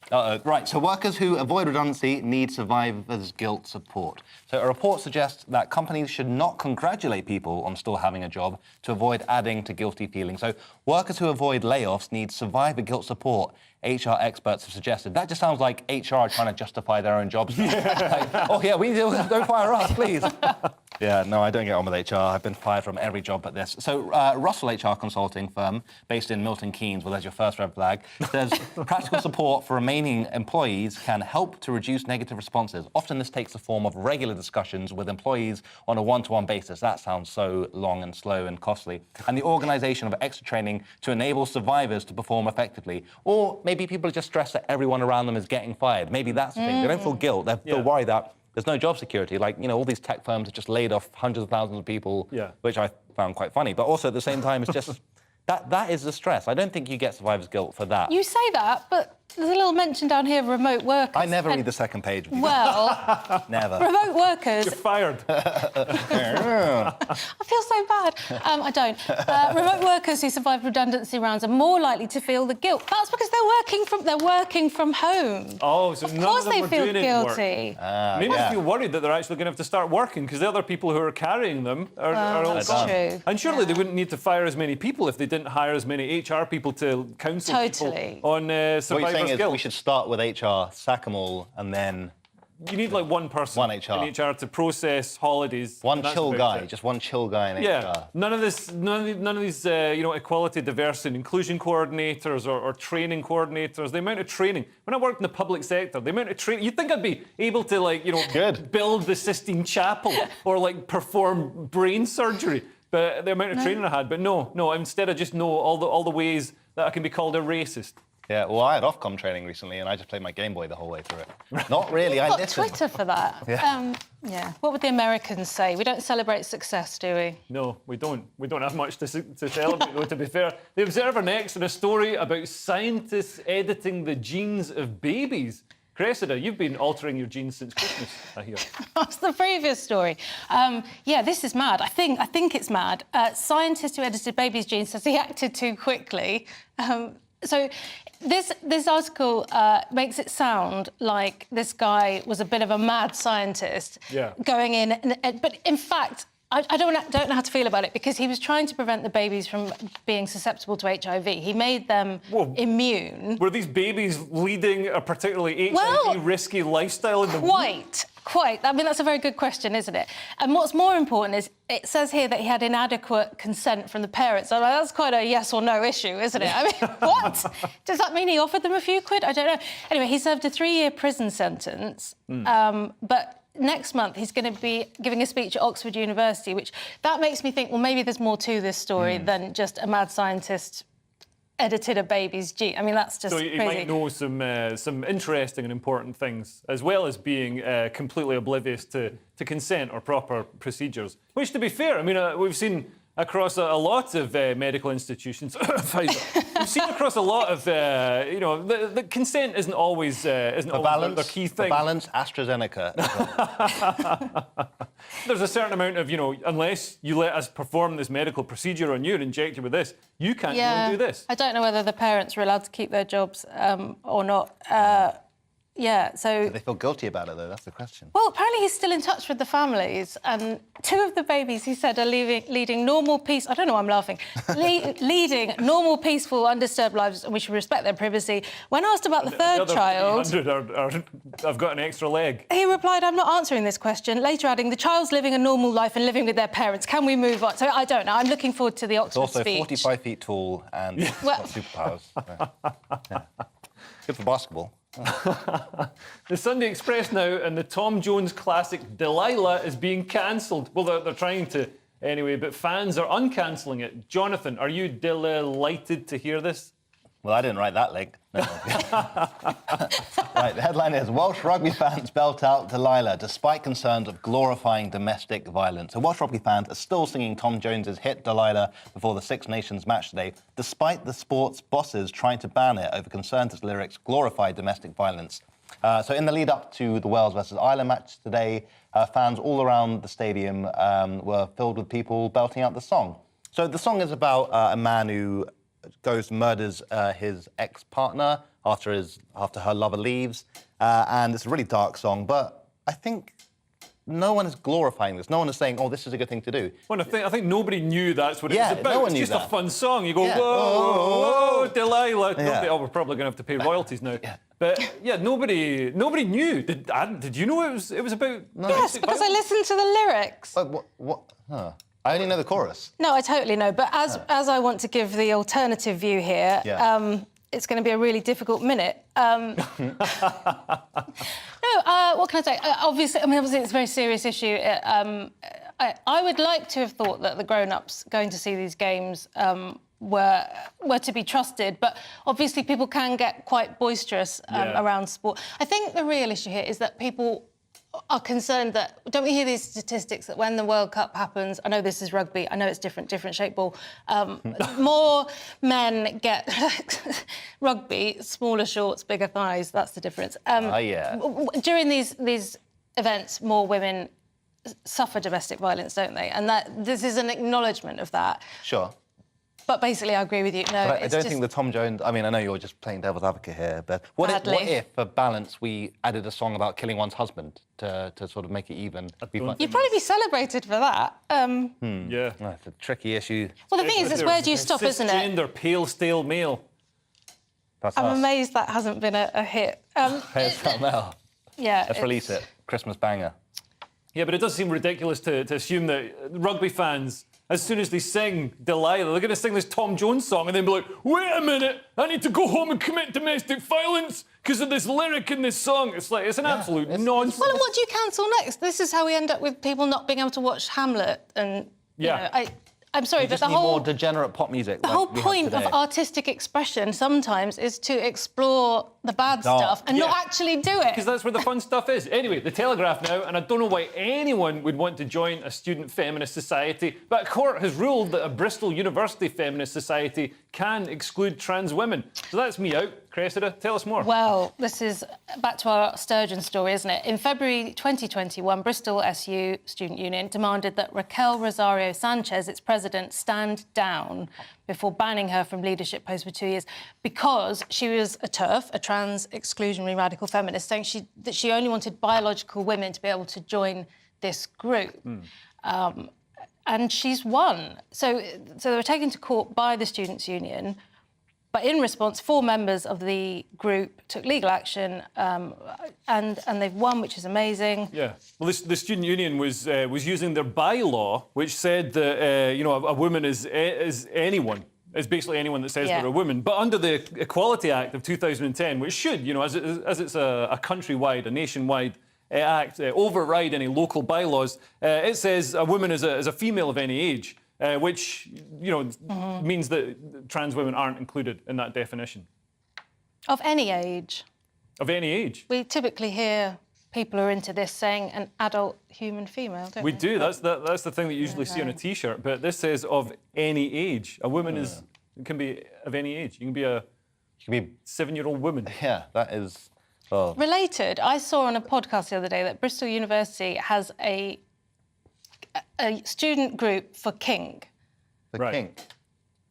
Right, so workers who avoid redundancy need survivors' guilt support. So a report suggests that companies should not congratulate people on still having a job to avoid adding to guilty feelings. So workers who avoid layoffs need survivor guilt support, HR experts have suggested. That just sounds like HR trying to justify their own jobs. We need to, don't fire us, please. Yeah, no, I don't get on with HR. I've been fired from every job but this. So Russell HR consulting firm, based in Milton Keynes, well, there's your first red flag, says practical support for remaining employees can help to reduce negative responses. Often this takes the form of regular discussions with employees on a one-to-one basis. That sounds so long and slow and costly. And the organisation of extra training to enable survivors to perform effectively. Or maybe people are just stressed that everyone around them is getting fired. Maybe that's the thing. They don't feel guilt. They feel worried that there's no job security. Like, all these tech firms have just laid off hundreds of thousands of people, which I found quite funny. But also at the same time, it's just... That is the stress. I don't think you get survivor's guilt for that. You say that, but there's a little mention down here of remote workers. I never read the second page. Well, never. Remote workers... You're fired. I feel so bad. I don't. Remote workers who survive redundancy rounds are more likely to feel the guilt. That's because they're working from home. Oh, so none of them they were feel doing guilty. Maybe they feel worried that they're actually going to have to start working because the other people who are carrying them are all that's gone. true. And surely they wouldn't need to fire as many people if they didn't hire as many HR people to counsel people on What you're survivor's saying is guilt. we should start with HR, sack them all, and then... You need like one person One HR. in HR to process holidays. One and that's chill about guy, it. just one chill guy in Yeah, HR. none of these, equality, diversity, and inclusion coordinators or training coordinators. The amount of training. When I worked in the public sector, the amount of training. You'd think I'd be able to build the Sistine Chapel or perform brain surgery. But the amount of training I had. But no. Instead, I just know all the ways that I can be called a racist. Yeah, well, I had Ofcom training recently, and I just played my Game Boy the whole way through it. Not really, I listened. Twitter for that. Yeah. What would the Americans say? We don't celebrate success, do we? No, we don't. We don't have much to celebrate, though, to be fair. The Observer next in a story about scientists editing the genes of babies. Cressida, you've been altering your genes since Christmas, I hear. That's the previous story. Yeah, this is mad. I think it's mad. Scientist who edited baby's genes says he acted too quickly. So this article makes it sound like this guy was a bit of a mad scientist going in, but in fact, I don't know how to feel about it, because he was trying to prevent the babies from being susceptible to HIV. He made them immune. Were these babies leading a particularly HIV-risky lifestyle in the womb? Quite. I mean, that's a very good question, isn't it? And what's more important is it says here that he had inadequate consent from the parents. I'm like, that's quite a yes or no issue, isn't it? I mean, what? Does that mean he offered them a few quid? I don't know. Anyway, he served a 3-year prison sentence, but next month he's going to be giving a speech at Oxford University, which that makes me think, well, maybe there's more to this story than just a mad scientist edited a baby's gene. I mean, that's just crazy. So you might know some interesting and important things, as well as being completely oblivious to consent or proper procedures. Which, to be fair, I mean, we've seen across a lot of medical institutions, we've seen across a lot of, the consent isn't always the key thing. For balance, AstraZeneca. There's a certain amount of, unless you let us perform this medical procedure on you and inject you with this, you can't go and do this. I don't know whether the parents are allowed to keep their jobs or not. So... Do they feel guilty about it, though? That's the question. Well, apparently he's still in touch with the families, and 2 of the babies, he said, are leading normal, I don't know why I'm laughing. Leading normal, peaceful, undisturbed lives, and we should respect their privacy. When asked about the third child... I've got an extra leg. He replied, I'm not answering this question, later adding, the child's living a normal life and living with their parents. Can we move on? So I don't know. I'm looking forward to the Oxford speech. He's also 45 feet tall and got superpowers. Yeah. Good for basketball. The Sunday Express now, and the Tom Jones classic Delilah is being cancelled. Well, they're trying to anyway, but fans are uncancelling it. Jonathan, are you delighted to hear this? Well, I didn't write that link. No. Right, the headline is, Welsh rugby fans belt out Delilah despite concerns of glorifying domestic violence. So Welsh rugby fans are still singing Tom Jones's hit Delilah before the Six Nations match today, despite the sport's bosses trying to ban it over concerns its lyrics glorify domestic violence. So in the lead-up to the Wales versus Ireland match today, fans all around the stadium were filled with people belting out the song. So the song is about a man who goes and murders his ex-partner after her lover leaves, and it's a really dark song, but I think no one is glorifying this. No one is saying, oh, this is a good thing to do. Well, I think nobody knew that's what it was about. No one knew it's just that. A fun song. You go, whoa, Delilah. Nobody, we're probably going to have to pay royalties now. But yeah, nobody knew. Did you know it was about? No. Yes, because I listened to the lyrics. What? Huh. I only know the chorus. No, I totally know. But as I want to give the alternative view here, it's going to be a really difficult minute. What can I say? Obviously, it's a very serious issue. I would like to have thought that the grown-ups going to see these games were to be trusted, but obviously people can get quite boisterous around sport. I think the real issue here is that people are concerned that, don't we hear these statistics that when the World Cup happens, I know this is rugby, I know it's different shape ball, more men get rugby, smaller shorts, bigger thighs, that's the difference. During these events, more women suffer domestic violence, don't they? And this is an acknowledgement of that. Sure. But basically, I agree with you. No, but I don't think the Tom Jones... I mean, I know you're just playing devil's advocate here, but what if, for balance, we added a song about killing one's husband to sort of make it even? You'd probably be celebrated for that. Yeah. Well, it's a tricky issue. Well, the thing is, it's where do you stop, isn't it? Cisgender, pale, stale male. I'm amazed that hasn't been a hit. It's not now. Yeah. Let's release it. Christmas banger. Yeah, but it does seem ridiculous to assume that rugby fans, as soon as they sing Delilah, they're going to sing this Tom Jones song and then be like, wait a minute, I need to go home and commit domestic violence because of this lyric in this song. It's like, it's an absolute nonsense. Well, and what do you cancel next? This is how we end up with people not being able to watch Hamlet and, I'm sorry, but the whole... more degenerate pop music. The whole point of artistic expression sometimes is to explore the bad stuff and not actually do it. Because that's where the fun stuff is. Anyway, The Telegraph now, and I don't know why anyone would want to join a student feminist society, but a court has ruled that a Bristol University feminist society can exclude trans women. So that's me out. Cressida, tell us more. Well, this is back to our Sturgeon story, isn't it? In February 2021, Bristol SU Student Union demanded that Raquel Rosario Sanchez, its president, stand down before banning her from leadership posts for 2 years because she was a TERF, a trans exclusionary radical feminist, saying that she only wanted biological women to be able to join this group. And she's won. So they were taken to court by the Students' Union. But in response, 4 members of the group took legal action, and they've won, which is amazing. Yeah. Well, the student union was using their bylaw, which said that a woman is anyone. It's basically anyone that says they're a woman. But under the Equality Act of 2010, which should, as it's a countrywide, a nationwide act, override any local bylaws, it says a woman is a female of any age. Which, means that trans women aren't included in that definition. Of any age. Of any age. We typically hear people who are into this saying an adult human female, don't we? We do. That's the thing that you usually see on a T-shirt. But this says of any age. A woman can be of any age. You can be a 7-year-old woman. Yeah, that is... Oh. Related, I saw on a podcast the other day that Bristol University has a student group for kink. For kink?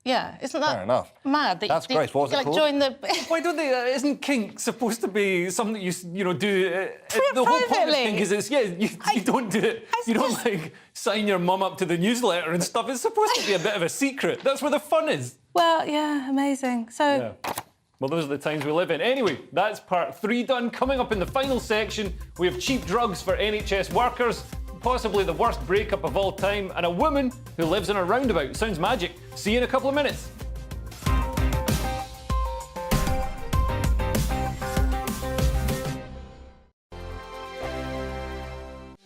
Yeah, isn't that Fair enough. mad? That's great. What was it called? Join the... Why don't they... isn't kink supposed to be something that you do... the whole point of kink is you don't do it. You don't, sign your mum up to the newsletter and stuff. It's supposed to be a bit of a secret. That's where the fun is. Well, yeah, amazing. So... Yeah. Well, those are the times we live in. Anyway, that's part 3 done. Coming up in the final section, we have cheap drugs for NHS workers, possibly the worst breakup of all time, and a woman who lives in a roundabout. Sounds magic. See you in a couple of minutes.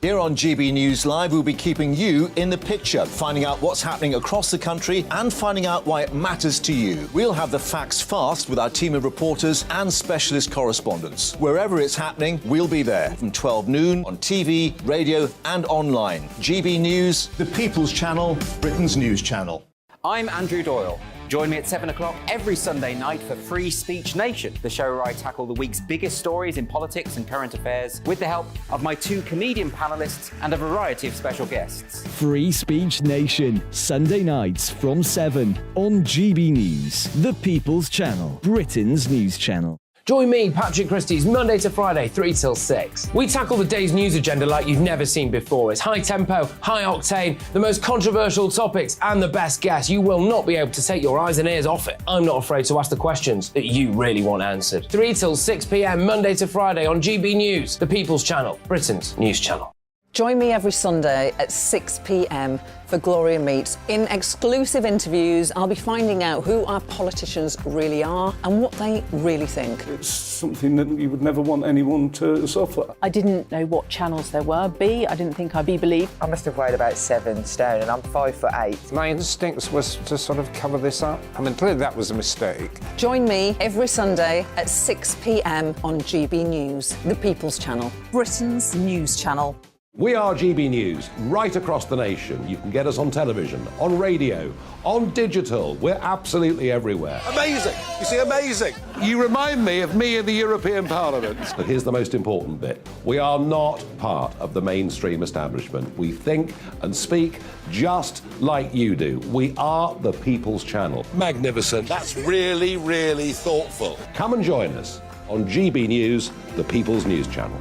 Here on GB News Live, we'll be keeping you in the picture, finding out what's happening across the country and finding out why it matters to you. We'll have the facts fast with our team of reporters and specialist correspondents. Wherever it's happening, we'll be there from 12 noon on TV, radio and online. GB News, the People's Channel, Britain's news channel. I'm Andrew Doyle. Join me at 7 o'clock every Sunday night for Free Speech Nation, the show where I tackle the week's biggest stories in politics and current affairs with the help of my 2 comedian panellists and a variety of special guests. Free Speech Nation, Sunday nights from 7 on GB News, the People's Channel, Britain's news channel. Join me, Patrick Christie's, Monday to Friday, 3 till 6. We tackle the day's news agenda like you've never seen before. It's high tempo, high octane, the most controversial topics and the best guests. You will not be able to take your eyes and ears off it. I'm not afraid to ask the questions that you really want answered. 3 till 6 p.m, Monday to Friday on GB News, the People's Channel, Britain's news channel. Join me every Sunday at 6 p.m. for Gloria Meets. In exclusive interviews, I'll be finding out who our politicians really are and what they really think. It's something that you would never want anyone to suffer. I didn't know what channels there were. I didn't think I'd be believed. I must have weighed about 7 stone and I'm 5'8". My instincts was to sort of cover this up. I mean, clearly that was a mistake. Join me every Sunday at 6 p.m. on GB News, the People's Channel, Britain's news channel. We are GB News, right across the nation. You can get us on television, on radio, on digital. We're absolutely everywhere. Amazing! You see, amazing! You remind me of me in the European Parliament. But here's the most important bit. We are not part of the mainstream establishment. We think and speak just like you do. We are the People's Channel. Magnificent. That's really, really thoughtful. Come and join us on GB News, the People's News Channel.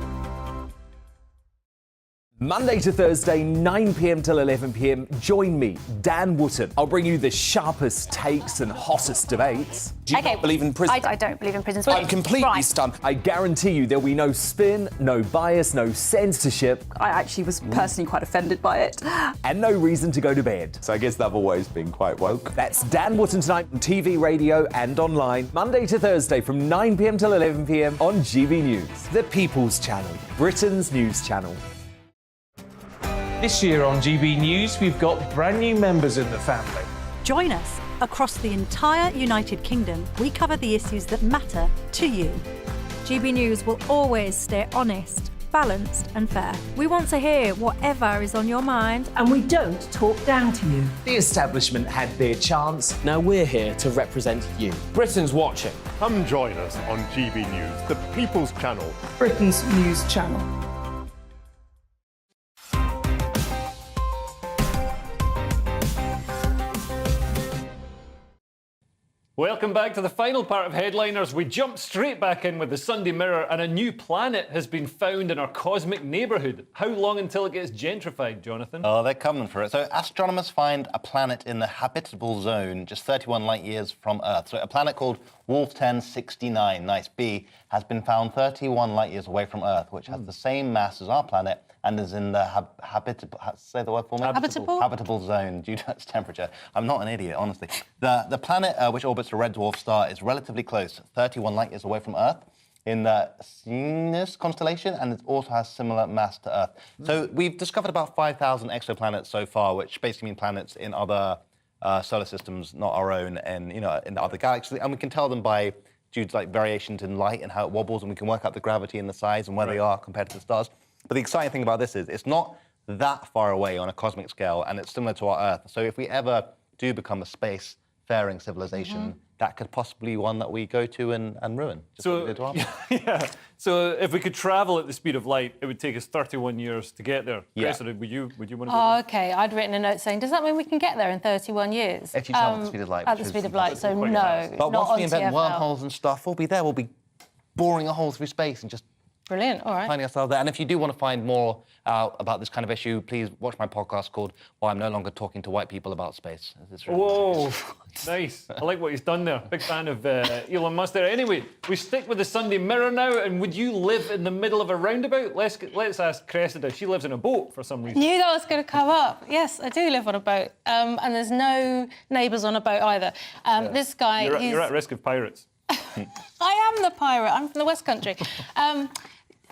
Monday to Thursday, 9 p.m. till 11 p.m. Join me, Dan Wootton. I'll bring you the sharpest takes and hottest debates. Do you not believe in prisons? I don't believe in prisons. I'm completely stunned. I guarantee you there'll be no spin, no bias, no censorship. I actually was personally quite offended by it. And no reason to go to bed. So I guess they've always been quite woke. That's Dan Wootton tonight on TV, radio and online. Monday to Thursday from 9 p.m. till 11 p.m. on GB News. The People's Channel, Britain's news channel. This year on GB News, we've got brand new members in the family. Join us. Across the entire United Kingdom, we cover the issues that matter to you. GB News will always stay honest, balanced and fair. We want to hear whatever is on your mind. And we don't talk down to you. The establishment had their chance. Now we're here to represent you. Britain's watching. Come join us on GB News, the People's Channel. Britain's news channel. Welcome back to the final part of Headliners. We jump straight back in with the Sunday Mirror, and a new planet has been found in our cosmic neighbourhood. How long until it gets gentrified, Jonathan? Oh, they're coming for it. So astronomers find a planet in the habitable zone just 31 light years from Earth. So a planet called Wolf 1069, nice B, has been found 31 light years away from Earth, which has the same mass as our planet and is in the habitable, say the word for me? Habitable zone due to its temperature. I'm not an idiot, honestly. The planet, which orbits a red dwarf star, is relatively close, 31 light years away from Earth, in the Cygnus constellation, and it also has similar mass to Earth. So we've discovered about 5,000 exoplanets so far, which basically mean planets in other solar systems, not our own, and in other galaxies. And we can tell them due to variations in light and how it wobbles, and we can work out the gravity and the size and where they are compared to the stars. But the exciting thing about this is it's not that far away on a cosmic scale, and it's similar to our Earth. So if we ever do become a space-faring civilization, that could possibly be one that we go to and ruin. So if we could travel at the speed of light, it would take us 31 years to get there. Yeah. Cressida, would you want to go Oh, there? OK. I'd written a note saying, does that mean we can get there in 31 years? If you travel at the speed of light. At the speed of light, so no, But not once we on invent TfL. wormholes and stuff, we'll be there. We'll be boring a hole through space and just Brilliant, all right. finding ourselves there. And if you do want to find more about this kind of issue, please watch my podcast called Why I'm No Longer Talking to White People About Space. Whoa, nice. I like what he's done there. Big fan of Elon Musk there. Anyway, we stick with the Sunday Mirror now, and would you live in the middle of a roundabout? Let's ask Cressida. She lives in a boat for some reason. Knew that was going to come up. Yes, I do live on a boat, and there's no neighbours on a boat either. This guy... You're at risk of pirates. I am the pirate. I'm from the West Country.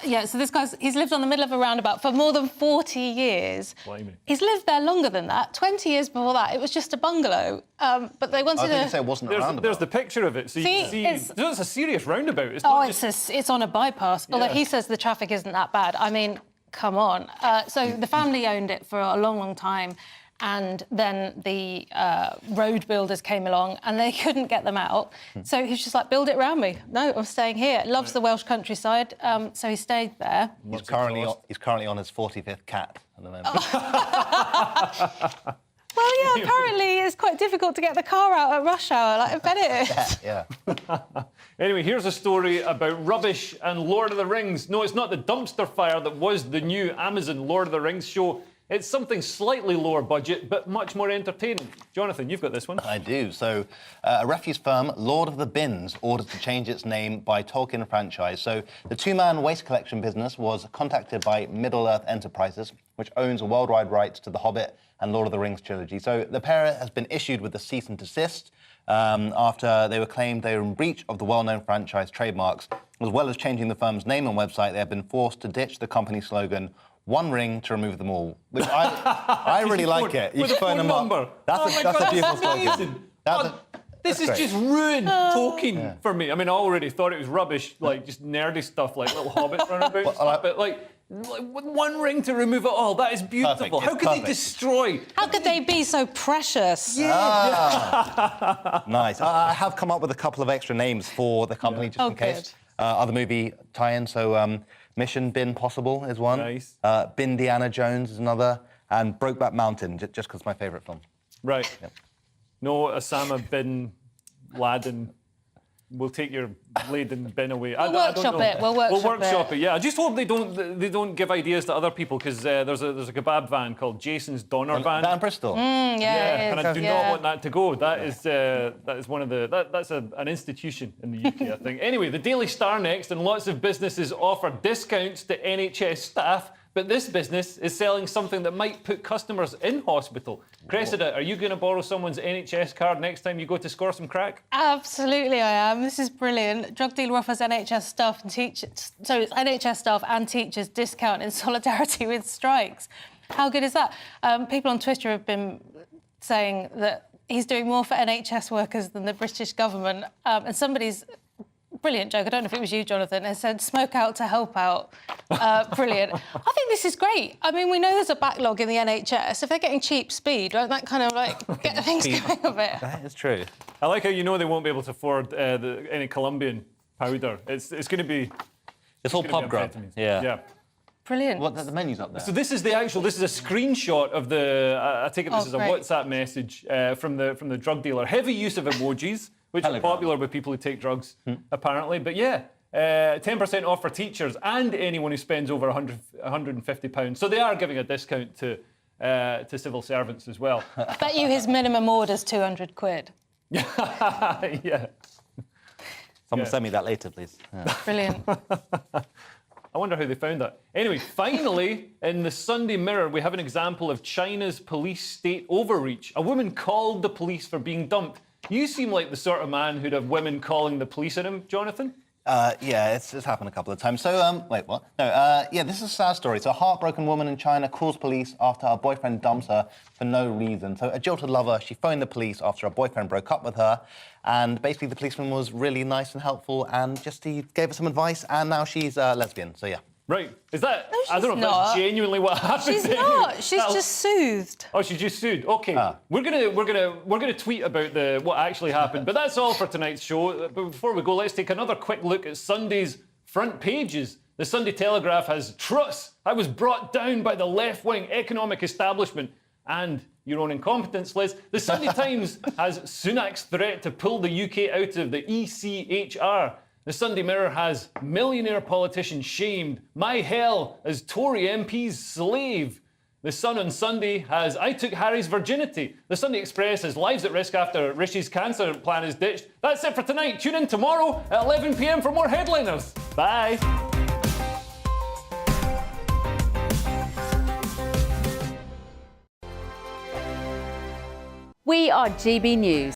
Yeah, so this he's lived on the middle of a roundabout for more than 40 years. Blimey. He's lived there longer than that. 20 years before that, it was just a bungalow. But they wanted to... say it wasn't a roundabout. There's the picture of it, so you can see... It's a serious roundabout. It's oh, not it's on a bypass, although he says the traffic isn't that bad. I mean, come on. So the family owned it for a long, long time, and then the road builders came along and they couldn't get them out. So he's just like, build it around me. No, I'm staying here. Loves the Welsh countryside, so he stayed there. He's currently on his 45th cat at the moment. Well, yeah, apparently it's quite difficult to get the car out at rush hour. Like, I bet it is. Yeah. Anyway, here's a story about rubbish and Lord of the Rings. No, it's not the dumpster fire that was the new Amazon Lord of the Rings show. It's something slightly lower budget, but much more entertaining. Jonathan, you've got this one. I do. So, a refuse firm, Lord of the Bins, ordered to change its name by Tolkien franchise. So, the two-man waste collection business was contacted by Middle-earth Enterprises, which owns worldwide rights to The Hobbit and Lord of the Rings trilogy. So, the pair has been issued with a cease and desist after they were claimed they were in breach of the well-known franchise trademarks. As well as changing the firm's name and website, they have been forced to ditch the company slogan, "One ring to remove them all," which I really like it. You can phone them up. That's a beautiful slogan. This is just ruined Tolkien for me. I mean, I already thought it was rubbish, like just nerdy stuff, like little hobbits running about stuff, but like with one ring to remove it all, that is beautiful. How could they destroy? How could they be so precious? Nice. I have come up with a couple of extra names for the company just in case. Other movie tie-in, so Mission Bin Possible is one. Nice. Bindiana Jones is another. And Brokeback Mountain, just because it's my favourite film. Right. Yep. No Osama bin Laden. We'll take your Laden bin away. We'll workshop it. We'll workshop it. Yeah. I just hope they don't give ideas to other people, because there's a kebab van called Jason's Donner Van. That in Bristol. Yeah. And I do not want that to go. That is one of the that's an institution in the UK, I think. Anyway, the Daily Star next, and lots of businesses offer discounts to NHS staff. But this business is selling something that might put customers in hospital. Cressida, are you going to borrow someone's NHS card next time you go to score some crack? Absolutely, I am. This is brilliant. Drug dealer offers NHS staff and teachers, so it's NHS staff and teachers discount in solidarity with strikes. How good is that? People on Twitter have been saying that he's doing more for NHS workers than the British government, and somebody's brilliant joke. I don't know if it was you, Jonathan. It said, smoke out to help out. Brilliant. I think this is great. I mean, we know there's a backlog in the NHS. If they're getting cheap speed, won't that kind of, like, get things going a bit? That is true. I like how you know they won't be able to afford any Colombian powder. It's going to be... It's all pub grub. Yeah. Brilliant. What, the menu's up there. So this is this is a screenshot of the, I take it this is a WhatsApp message from the drug dealer. Heavy use of emojis, which are popular with people who take drugs, apparently. But yeah, 10% off for teachers and anyone who spends over £150. So they are giving a discount to civil servants as well. Bet you his minimum order's 200 quid. Yeah. Someone send me that later, please. Yeah. Brilliant. I wonder how they found that. Anyway, finally, in the Sunday Mirror, we have an example of China's police state overreach. A woman called the police for being dumped. You seem like the sort of man who'd have women calling the police on him, Jonathan. Yeah, it's happened a couple of times. So, wait, what? No, yeah, this is a sad story. So a heartbroken woman in China calls police after her boyfriend dumps her for no reason. So a jilted lover, she phoned the police after her boyfriend broke up with her. And basically the policeman was really nice and helpful and he gave her some advice, and now she's lesbian, so yeah. Right. Is that... No, I don't know if that's genuinely what happened. She's not. She's just soothed. Oh, she's just sued. OK. We're gonna tweet about what actually happened. But that's all for tonight's show. But before we go, let's take another quick look at Sunday's front pages. The Sunday Telegraph has Truss. I was brought down by the left-wing economic establishment and your own incompetence, Liz. The Sunday Times has Sunak's threat to pull the UK out of the ECHR. The Sunday Mirror has millionaire politician shamed. My hell as Tory MP's slave. The Sun on Sunday has I took Harry's virginity. The Sunday Express has lives at risk after Rishi's cancer plan is ditched. That's it for tonight. Tune in tomorrow at 11 p.m. for more headliners. Bye. We are GB News.